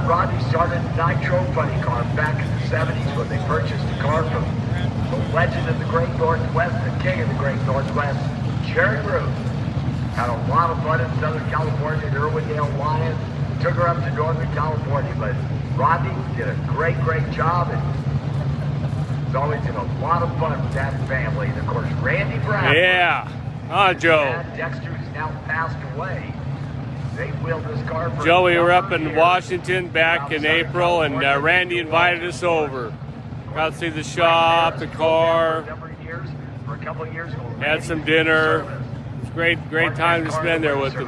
Rodney started Nitro Funny Car back in the 70s when they purchased a car from the legend of the Great Northwest, the king of the Great Northwest, Jerry Root. Had a lot of fun in Southern California at Irwindale Lions. Took her up to Northern California, but Rodney did a great job, and it's always been a lot of fun with that family. And of course, Randy Brown. Yeah. Oh, Joe. Dexter is now passed away. They wheeled this car for Joey, we were up in years. Washington back in April, and Randy invited us over. Got to see the shop, the car, had some dinner. It's great time to spend there with them.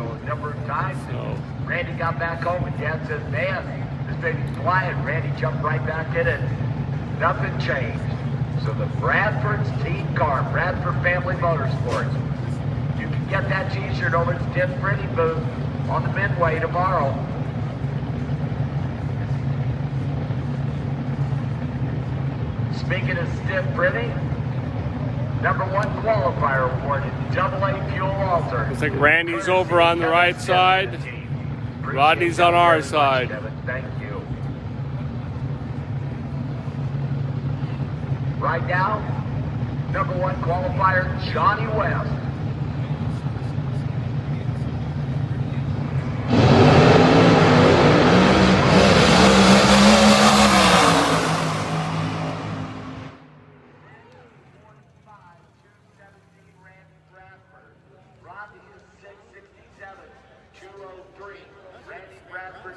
So. Randy got back home, and Dad said, man, this baby's flying. Randy jumped right back in it. Nothing changed. So the Bradford's team car, Bradford Family Motorsports. You can get that t-shirt over at Stiff Pretty booth on the Midway tomorrow. Speaking of Stiff Pretty, #1 qualifier awarded AA fuel alter. Looks like Randy's over on the right side. Rodney's on our side. Kevin, thank you. Right now, #1 qualifier Johnny West.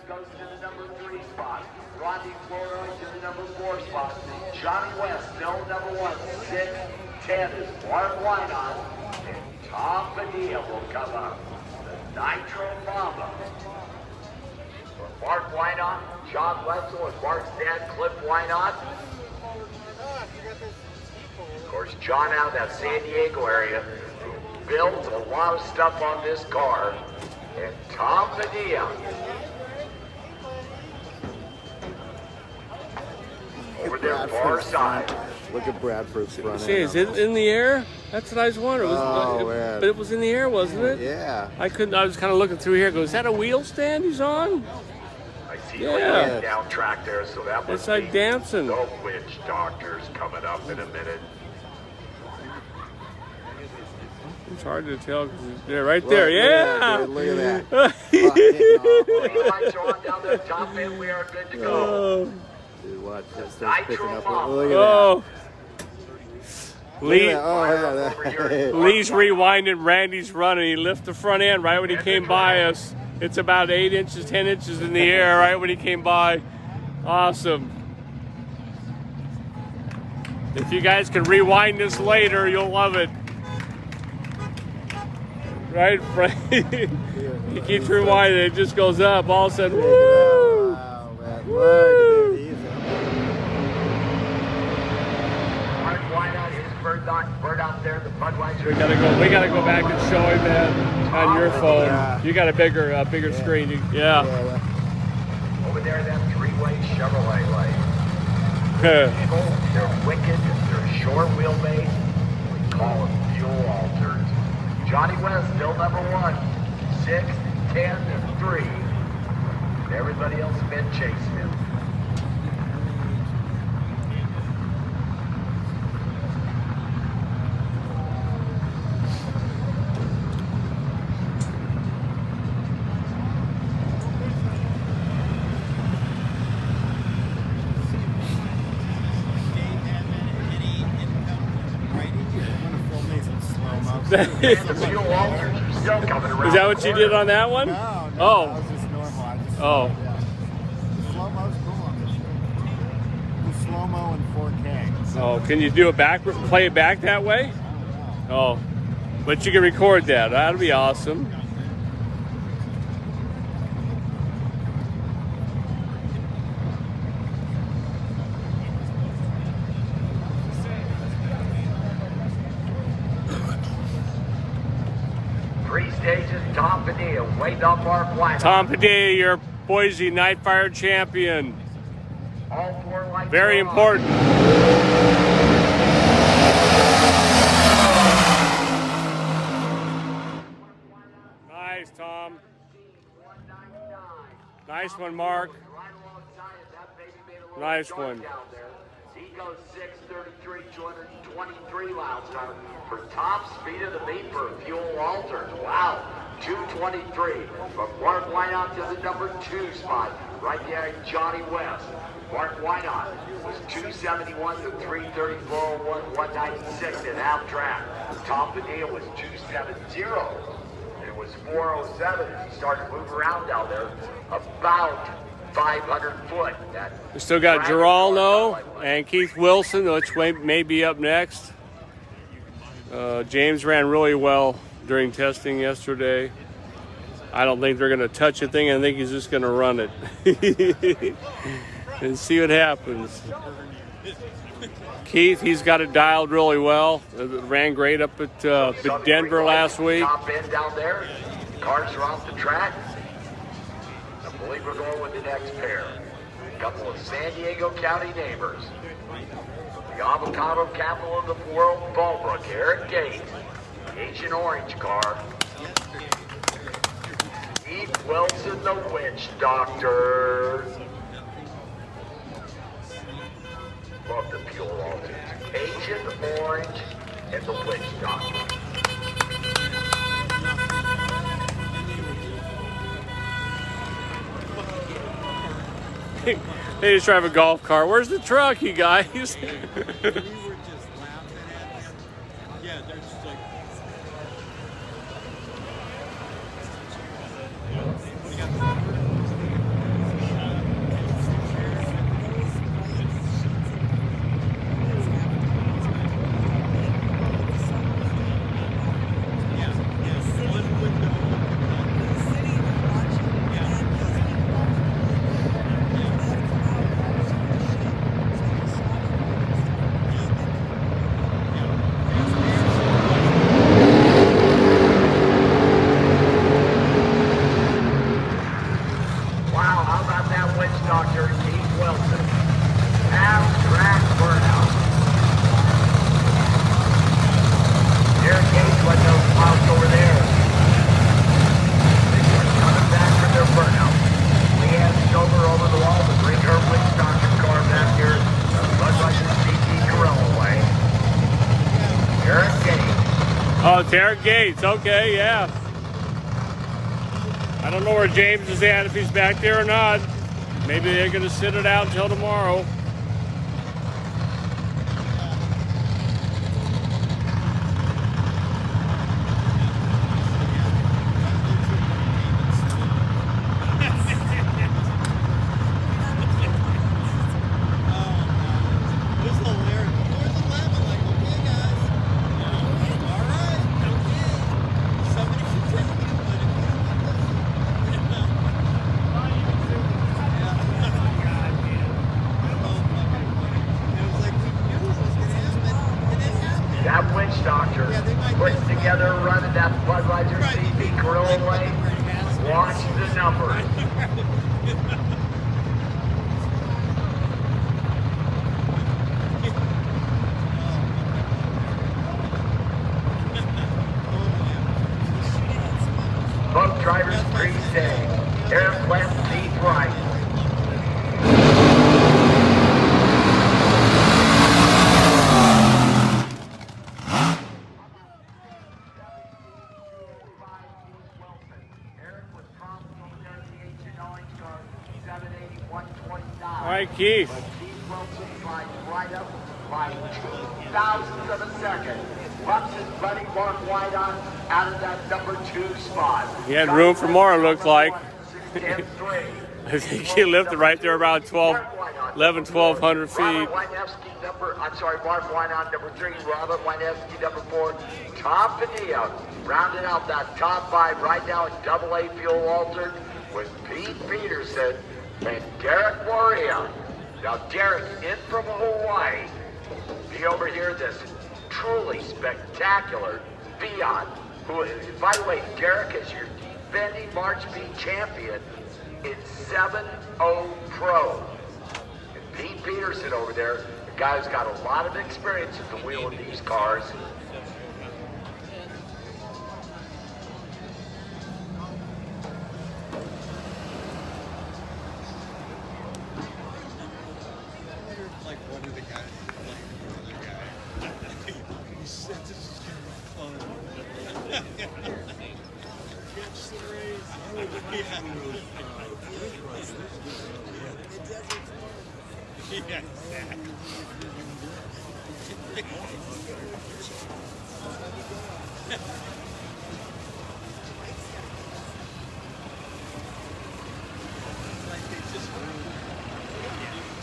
Goes to the #3 spot. Rodney Flournoy to the #4 spot. Johnny West, still #1. 6-10 is Mark Wynot. And Tom Padilla will come up. The Nitro Mamba. For Mark Wynot, John Wetzel, and Mark's dad, Cliff Wynot. Of course, John out of that San Diego area built a lot of stuff on this car. And Tom Padilla. Over there, far side. Look at Bradford's front See, end. is it in the air? That's what I was wondering. Man. But it was in the air, wasn't it? Yeah. I was kind of looking through here. Is that a wheel stand he's on? I see Yeah. Down track there, so that was It's like dancing. the witch doctor's coming up in a minute. It's hard to tell because they're right there. Yeah. Look at that. Green lights are on down there, top end, we are good to go. Oh. Dude, watch this. Nitro Look Mom. at that. Oh. Look Lee, at that. Oh, yeah, Over here. Lee's rewinding. Randy's running. He lifted the front end right when he came by us. It's about 8 inches, 10 inches in the air right when he came by. Awesome. If you guys can rewind this later, you'll love it. Right? He keeps rewinding. It just goes up. All of a sudden, woo! Wow, man. Woo! Look, dude, he's Mark Wynot, his bird out there, the Budweiser. We gotta go back and show him that on your phone. Yeah. You got a bigger screen. Yeah. Over there, that three-way Chevrolet light. They're wicked, they're short wheelbase. We call them fuel alters. Johnny West still number 1. 6, 10, and 3. Everybody else has been chasing him. The fuel alters are still coming around. Is that what you did on that one? No, Oh. that was just normal. I just Oh. yeah. The slow-mo's cool on this thing. The slow-mo in 4K. Oh, can you do it back? Play it back that way? Oh, but you can record that. That'll be awesome. Three stages, Tom Padilla, waiting on Mark Wynot. Tom Padilla, your Boise Night Fire champion. All 4 lights Very are on. important. Nice, Tom. Nice one, Mark. Right alongside it, that baby made a little Nice dart one. down there. He goes 6:33, 223 miles an hour. For top speed of the beat for fuel alters. Wow, 223. From Mark Wynot to the number 2 spot, right there, Johnny West. Mark Wynot was 271 to 334, 196 at half track. Tom Padilla was 270. It was 407 as he started to move around down there. About 500 foot. We still got Giraldo and Keith Wilson, which may be up next. James ran really well during testing yesterday. I don't think they're going to touch a thing. I think he's just going to run it and see what happens. Keith, he's got it dialed really well. Ran great up at Denver last week. Top end down there. Cars are off the track. I believe we're going with the next pair. A couple of San Diego County neighbors. The avocado capital of the world, Fallbrook, Eric Gates. Agent Orange car. Keith Wilson, the witch doctor. Love the fuel alters. Agent Orange and the witch doctor. They just drive a golf cart. Where's the truck, you guys? We were just laughing at them. Yeah, they're just like. Oh, Derek Gates. Okay, yeah. I don't know where James is at, if he's back there or not. Maybe they're going to sit it out until tomorrow. That witch doctor putting together running that Budweiser CP Gorilla Way. Watch the numbers. Both drivers green day. Eric left, Steve right. All right, Keith. Keith Wilson flies right up by 2,000ths of a second. Bumps his buddy Mark White on out of that number 2 spot. He had room for more, it looked like. 6'10" I think he lifted right there about 1,200 feet. Robert Wynewski, Mark White on number 3. Robert Wynewski, number 4. Tom Padilla rounding out that top 5 right now in AA fuel altered with Pete Peterson and Derek Moria. Now Derek in from Hawaii. Be over here this truly spectacular Fiat, who, by the way, Derek is your defending March B champion in 7.0 Pro. And Pete Peterson over there, the guy who's got a lot of experience at the wheel of these cars. Like one of the guys, like another guy. He said this is kind of fun. Catch the race. Yeah, exactly.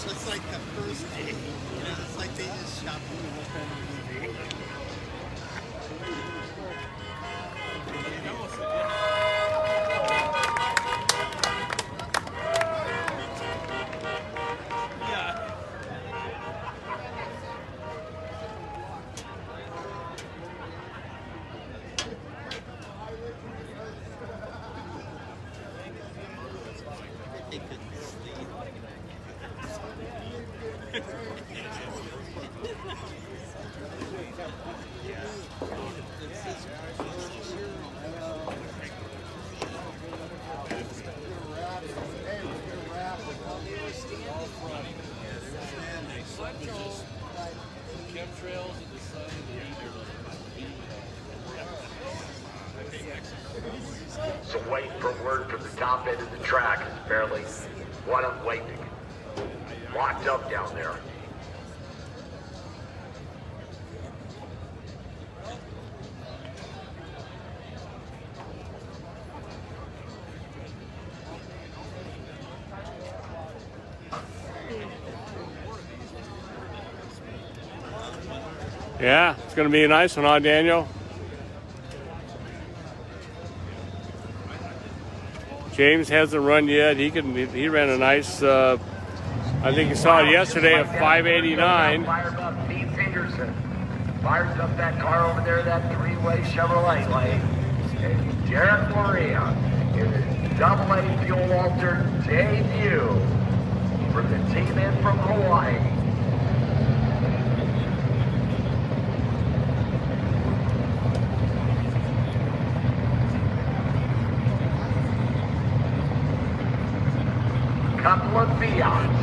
It's like the first day. It's like they just shot me up on the movie. So wait for word from the top end of the track is barely what I'm waiting. Locked up down there. Yeah, it's going to be a nice one, huh, Daniel? James hasn't run yet. He ran a nice, I think you saw it yesterday at 589. Fired up Pete Peterson. Fires up that car over there, that 3-way Chevrolet lane. And Derek Moria in his AA fuel altered debut for the team in from Hawaii. Couple of Fiats.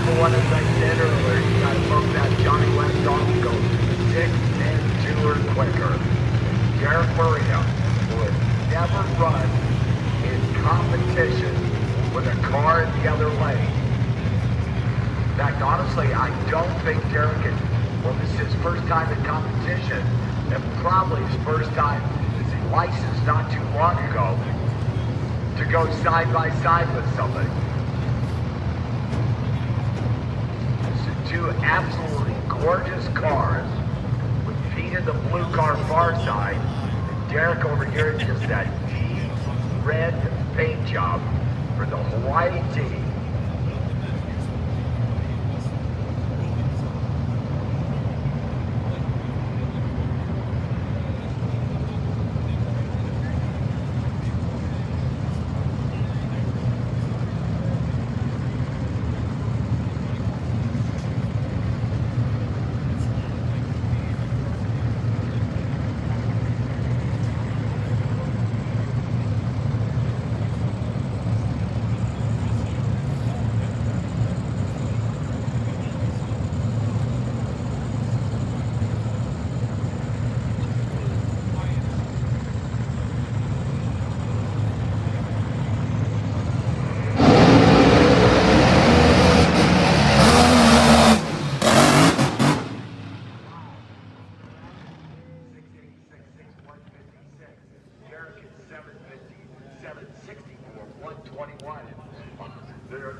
number one, as I said earlier, you got to bump that Johnny West off and go 6, 10, 2 or quicker. Derek Marino would never run in competition with a car in the other lane. In fact, honestly, I don't think Derek well, this is his first time in competition, and probably his first time as he licensed not too long ago to go side by side with somebody. So two absolutely gorgeous cars with Pete in the blue car far side, and Derek over here is just that deep red paint job for the Hawaii team.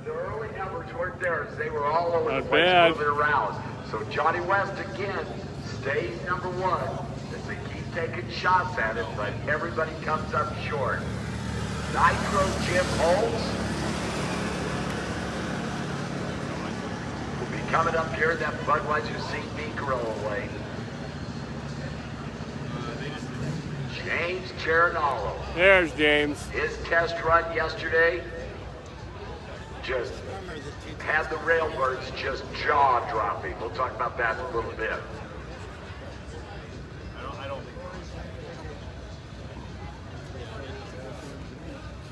The early numbers weren't there, as they were all over the place moving around. So Johnny West again stays number one as they keep taking shots at it, but everybody comes up short. Nitro Jim Holtz will be coming up here in that Budweiser CB Gorilla lane. James Chernalo. There's James. His test run yesterday just had the railbirds just jaw-dropping. We'll talk about that in a little bit. I don't think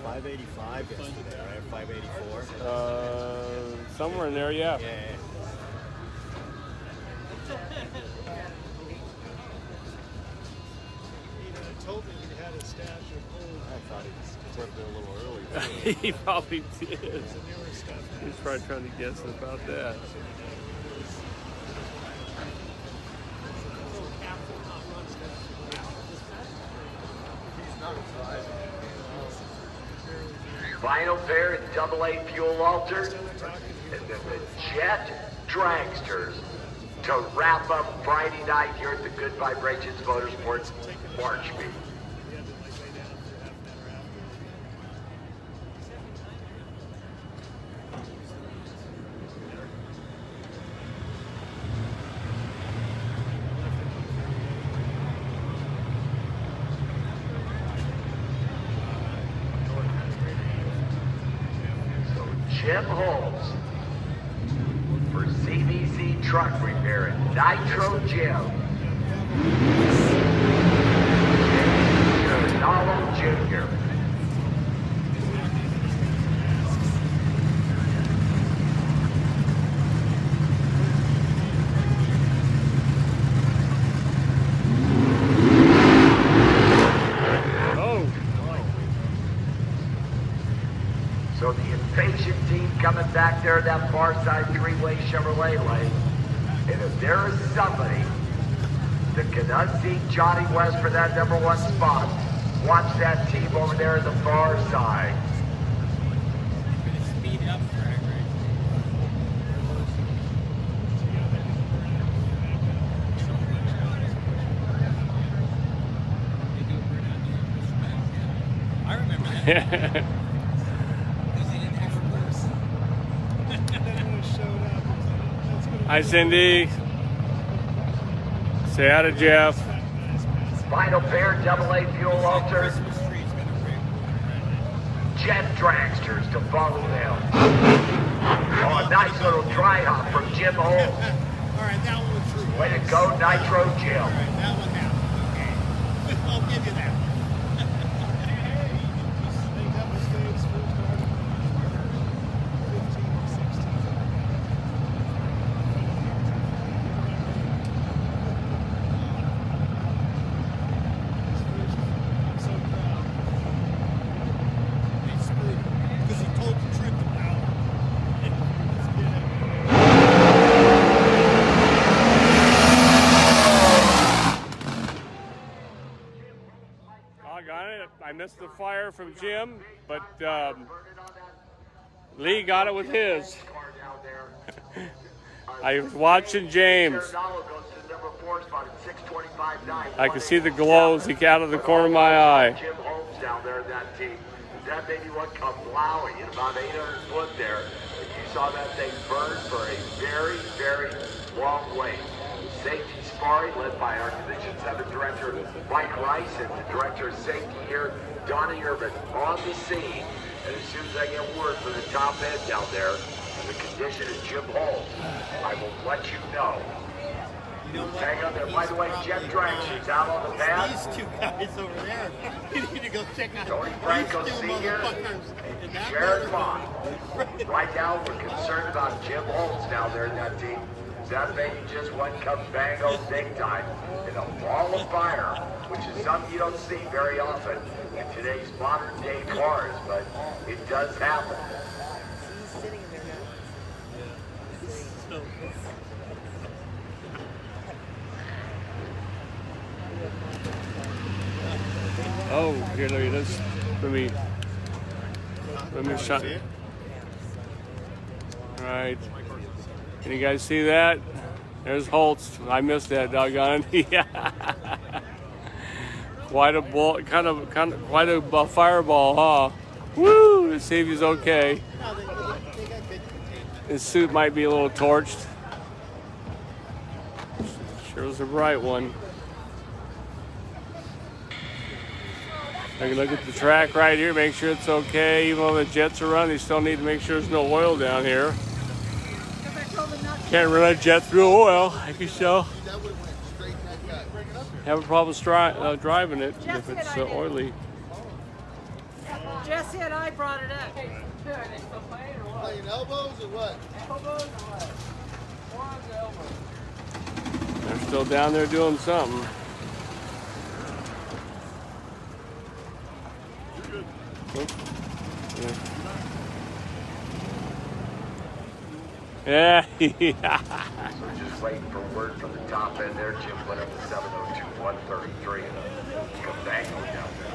585 yesterday, right? 584. Somewhere in there, yeah. Yeah. Told me he had a stash of old. I thought he was working a little early. He probably did. It's the newer stuff. He's probably trying to guess about that. Final pair in AA fuel altered, and then the Jet Dragsters to wrap up Friday night here at the Good Vibrations Motorsports March meet. Jim Holtz for CBC Truck Repair and Nitro Jim. Donald Jr. So the impatient team coming back there, that far side three-way Chevrolet lane. And if there is somebody that can unseat Johnny West for that number one spot, watch that team over there in the far side. Speed up, Greg. I remember that. Hi, Cindy. Say hi to Jeff. Final pair, AA fuel altered. Jet Dragsters to follow them. Oh, a nice little dry hop from Jim Holtz. All right, that one was true. Way to go, Nitro Jim. All right, that one happened. Okay. I'll give you that. missed the fire from Jim, but Lee got it with his. I was watching James. I could see the glows out of the corner of my eye. Jim Holmes down there in that team. That baby one come plowing at about 800 foot there. And you saw that thing burn for a very, very long way. Safety sparring led by our Division 7 Director Mike Rice and the Director of Safety here, Donnie Urban, on the scene. And as soon as I get word from the top end down there, and the condition of Jim Holmes, I will let you know. Hang on there. By the way, Jeff Dragster's out on the pad. These two guys over there, you need to go check out Tony Franco these two Sr. motherfuckers in that Jared motorcycle. Vaughn. Right now, we're concerned about Jim Holmes down there in that team. That baby just went bango big time in a ball of fire, which is something you don't see very often in today's modern day cars, but it does happen. He's sitting in there now. Oh, here, look at this. Let me shut. All right. Can you guys see that? There's Holtz. I missed that, doggone it. Yeah. Quite a ball, kind of quite a fireball, huh? Woo! Let's see if he's okay. His suit might be a little torched. Sure was a bright one. Take a look at the track right here, make sure it's okay. Even though the jets are running, they still need to make sure there's no oil down here. Can't run a jet through oil, I can show. Have a problem driving it if it's oily. Jesse and I brought it up. Playing elbows or what? They're still down there doing something. Yeah. So just waiting for word from the top end there. Jim went up to 702, 133, and come back on down there.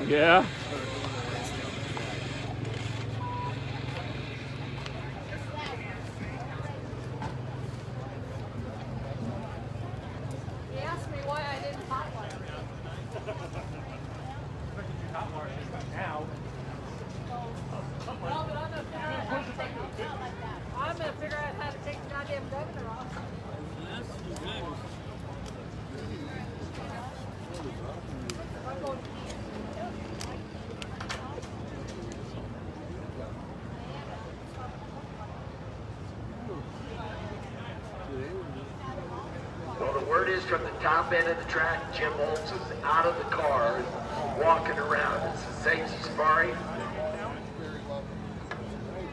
Yeah. He asked me why I didn't buy one. Well, but I'm gonna figure out how to take the goddamn governor off. Well, the word is from the top end of the track, Jim Holmes is out of the car and walking around. It's the safety sparring.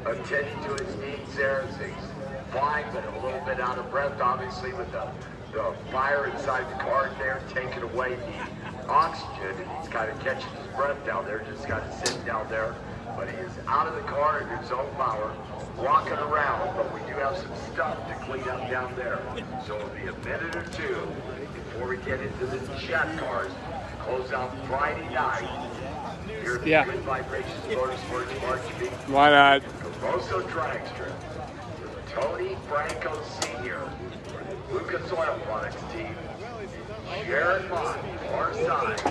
Attending to his needs there as he's flying, but a little bit out of breath, obviously, with the fire inside the car there, taking away the oxygen, and he's kind of catching his breath down there, just kind of sitting down there. But he is out of the car in his own power, walking around, but we do have some stuff to clean up down there. So it'll be a minute or two before we get into the jet cars, close out Friday night. Here at the Good Vibrations Motorsports March. Why not? Rosso Dragster, Tony Franco Sr., Lucas Oil Products team, Jared Mott, far side,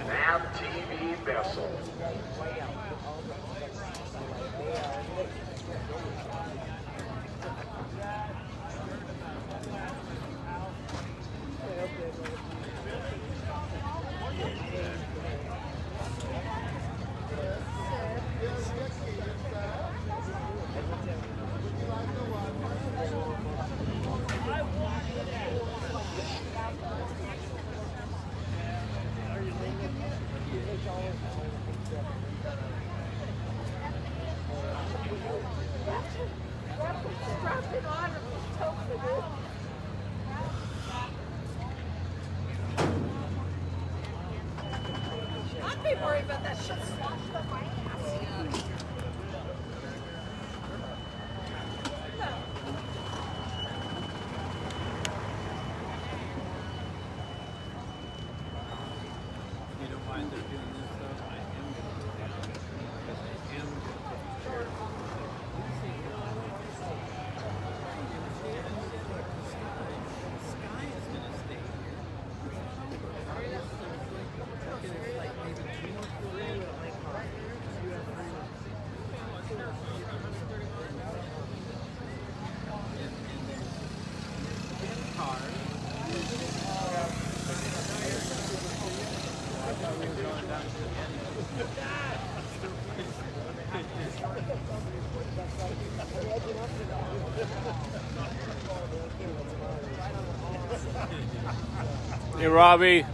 NAV TV Vessel. be worried about that shit. You know why they're doing this though? I am going to go down because I am going to the sky is going to stay here. It's like maybe 2 or 3 like Hey, Robbie.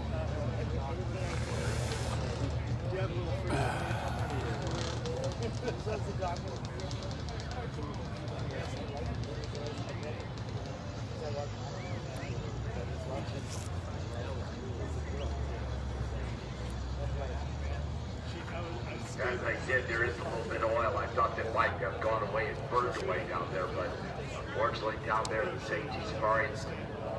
As I said, there is a little bit of oil. I thought that might have gone away and burned away down there, but unfortunately down there the safety safari is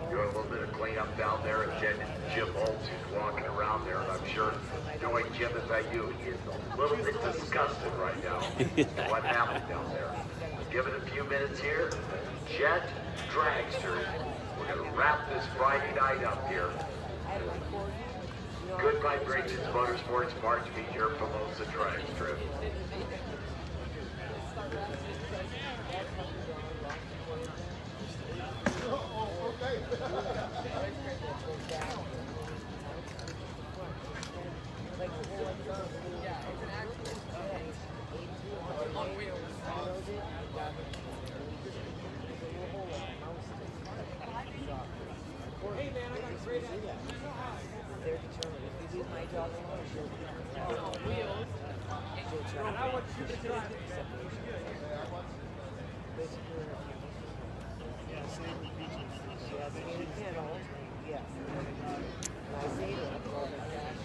doing a little bit of cleanup down there, and then Jim Holtz is walking around there, and I'm sure knowing Jim as I do, he is a little bit disgusted right now with what happened down there. Give it a few minutes here. Jet Dragster. We're going to wrap this Friday night up here. Good Vibrations Motorsports March meet here at Pomosa Drag Strip. They're determined. If you leave my dog alone, she'll wheels. And I want you to drive. Basically, yeah, same with beaches. She has a kennel. Yes. And I say to her, well, the cash.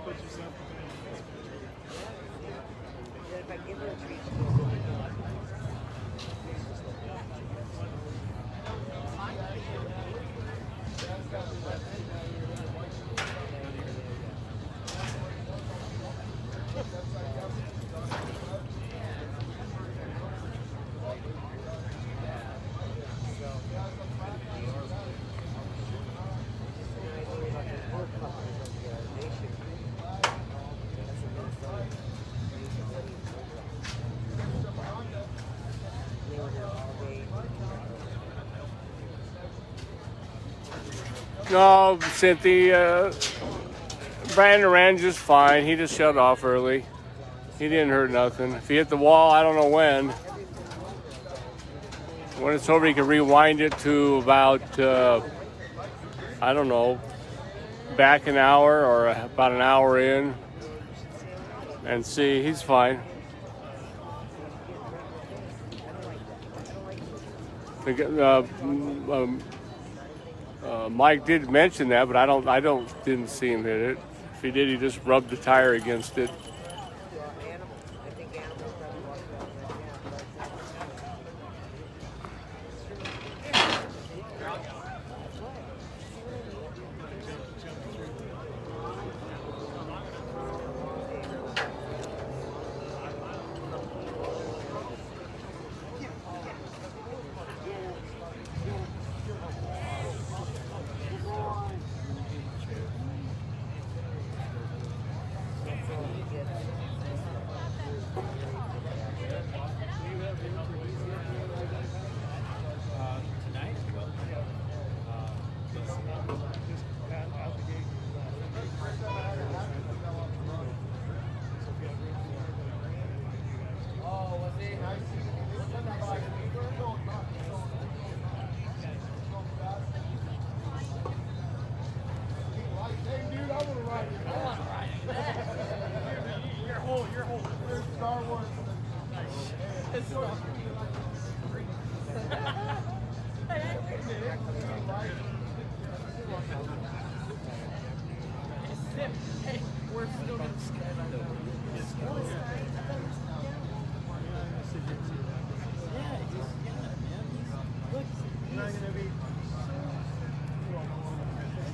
Put yourself Then if I give her a treat, she goes, oh, no. No, Cynthia. Brandon ran just fine. He just shut off early. He didn't hurt nothing. If he hit the wall, I don't know when. When it's over, he can rewind it to about, I don't know, back an hour or about an hour in. And see, he's fine. Mike did mention that, but I didn't see him hit it. If he did, he just rubbed the tire against it.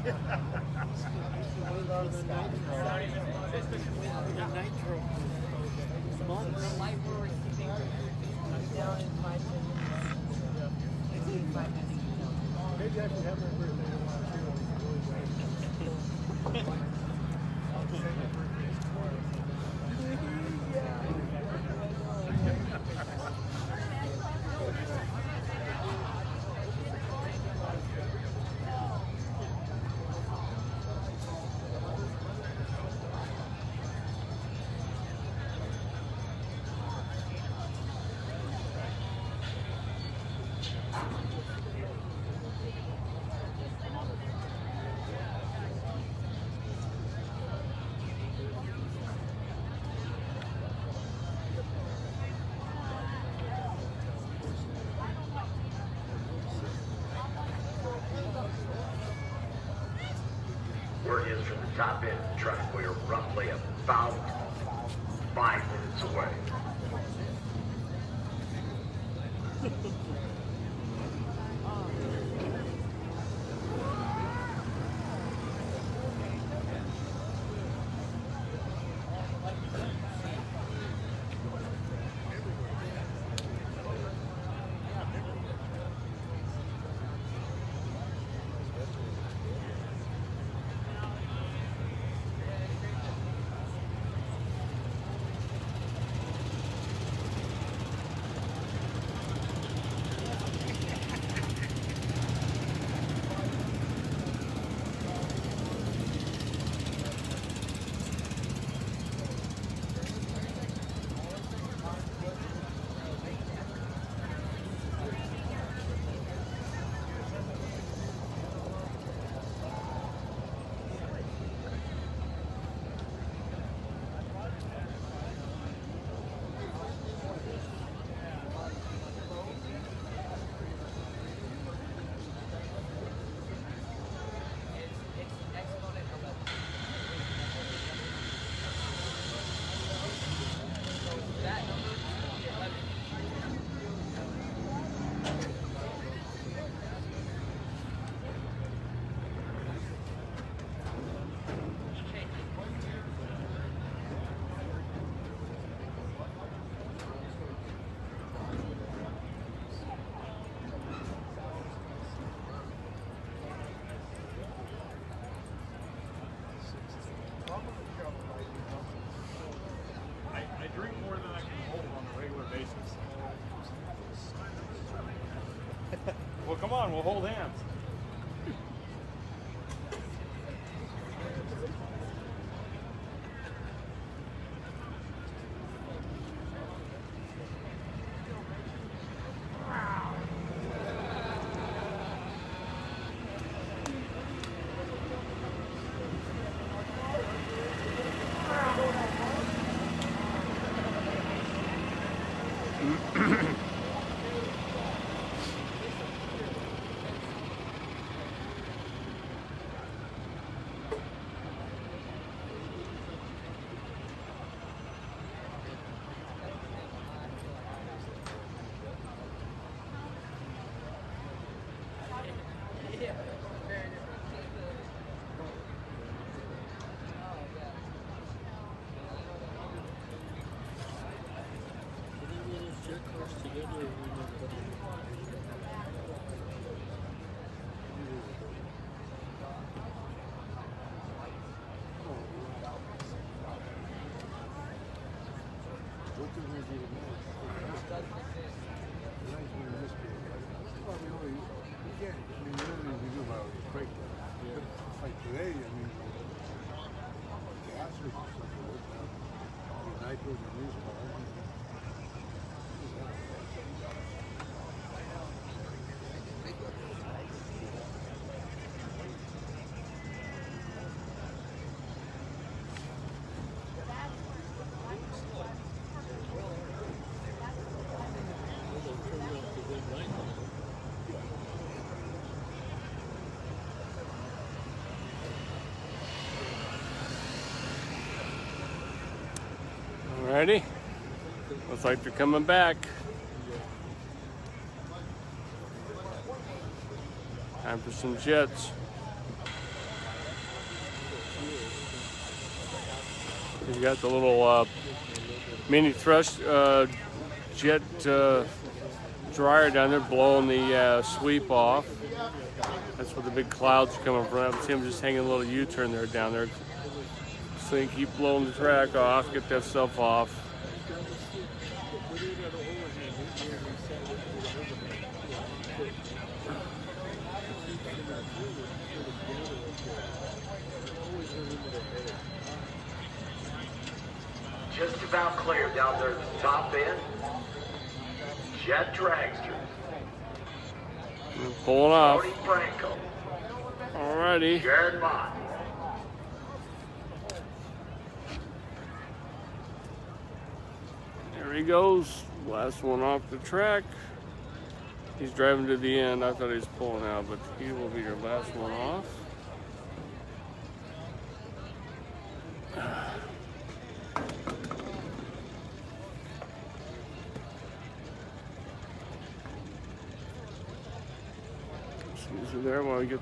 We love the nitro. The nitro. Months. Down in 5 minutes. 5 minutes. Maybe I should have my birthday Word is from the top end of the truck, we are roughly about 5 minutes away. I drink more than I can hold on a regular basis. Well, come on, we'll hold hands. Like today, I mean, gas or something, nitros and these cars. Alrighty. Looks like they're coming back. Time for some jets. You got the little mini thrust jet dryer down there blowing the sweep off. That's where the big clouds are coming from. I see him just hanging a little U-turn there down there. So you can keep blowing the track off, get that stuff off. Just about clear down there at the top end. Jet Dragster. Pulling off. Tony Franco. Alrighty. Jared Mott. There he goes. Last one off the track. He's driving to the end. I thought he was pulling out, but he will be your last one off. Excuse me there while we get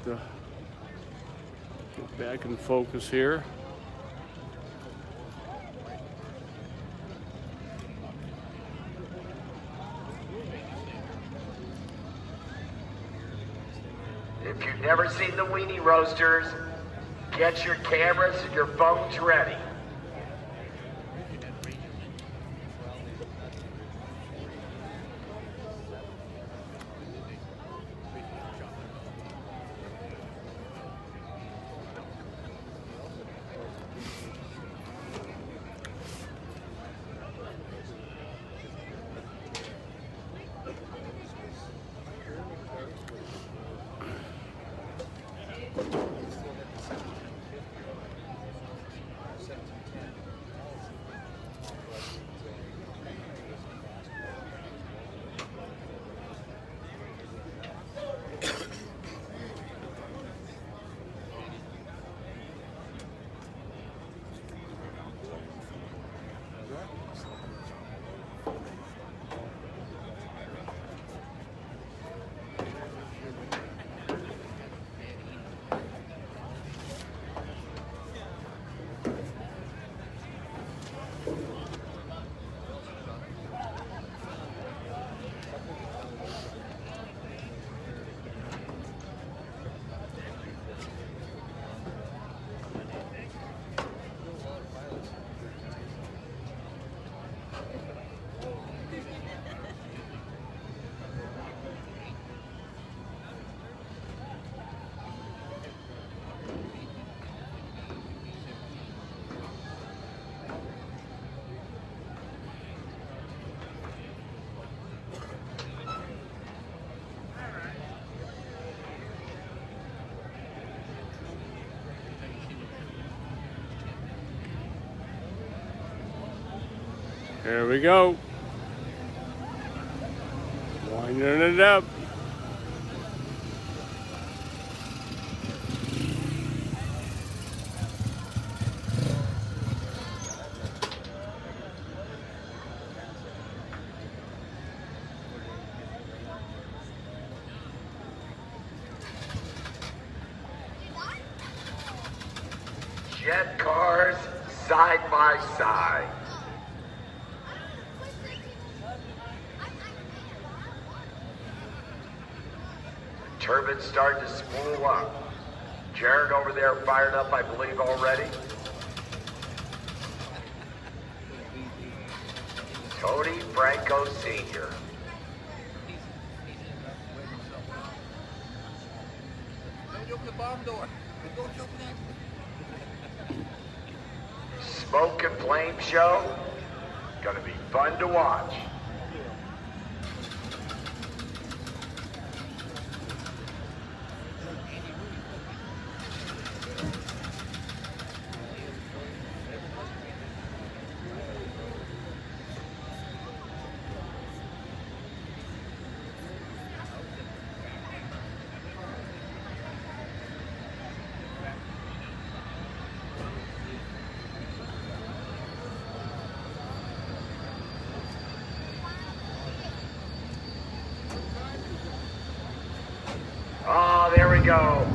back in focus here. If you've never seen the Weenie Roasters, get your cameras and your phones ready. There we go. Winding it up. Jet cars side by side. Turbines starting to spool up. Jared over there fired up, I believe, already. Tony Franco Sr. Don't open the bomb door. Don't open that. Smoke and flame show. Gonna be fun to watch. Oh, there we go.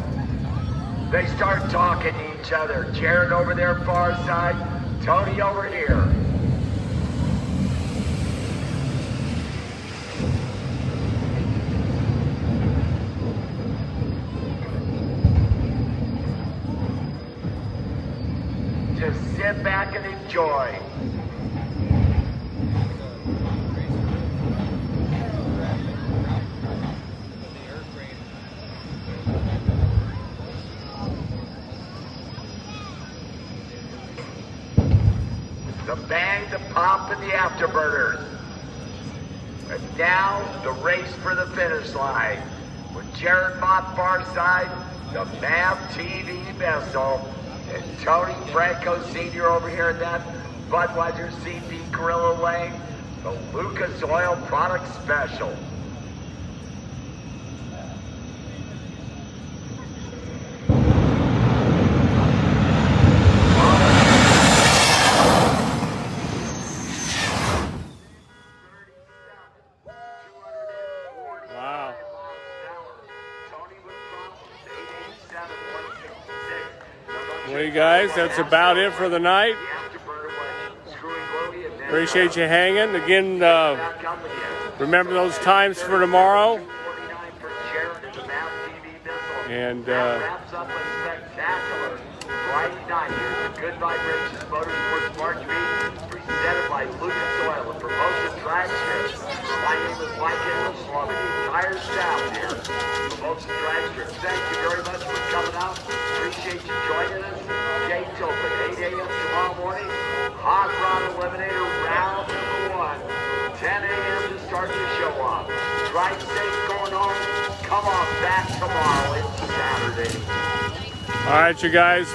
They start talking to each other. Jared over there far side, Tony over here. Just sit back and enjoy. The bang, the pump, and the afterburners. And now, the race for the finish line. With Jared Mott far side, the MAV TV missile, and Tony Franco Sr. over here in that Budweiser CP Gorilla lane, the Lucas Oil Product Special. Wow. Well, you guys, that's about it for the night. Appreciate you hanging. Again, remember those times for tomorrow. And wraps up a spectacular Friday night here at the Good Vibrations Motorsports March Meet, presented by Lucas Oil and Promotion Dragster. My name is Mike English, along with the entire staff here at Promotion Dragster. Thank you very much for coming out. Appreciate you joining us. Gates open 8 a.m. tomorrow morning. Hot Rod Eliminator round number 1. 10 a.m. to start the show off. Drive safe going home. Come on back tomorrow. It's Saturday. all right, you guys,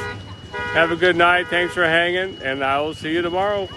have a good night. Thanks for hanging, and I will see you tomorrow.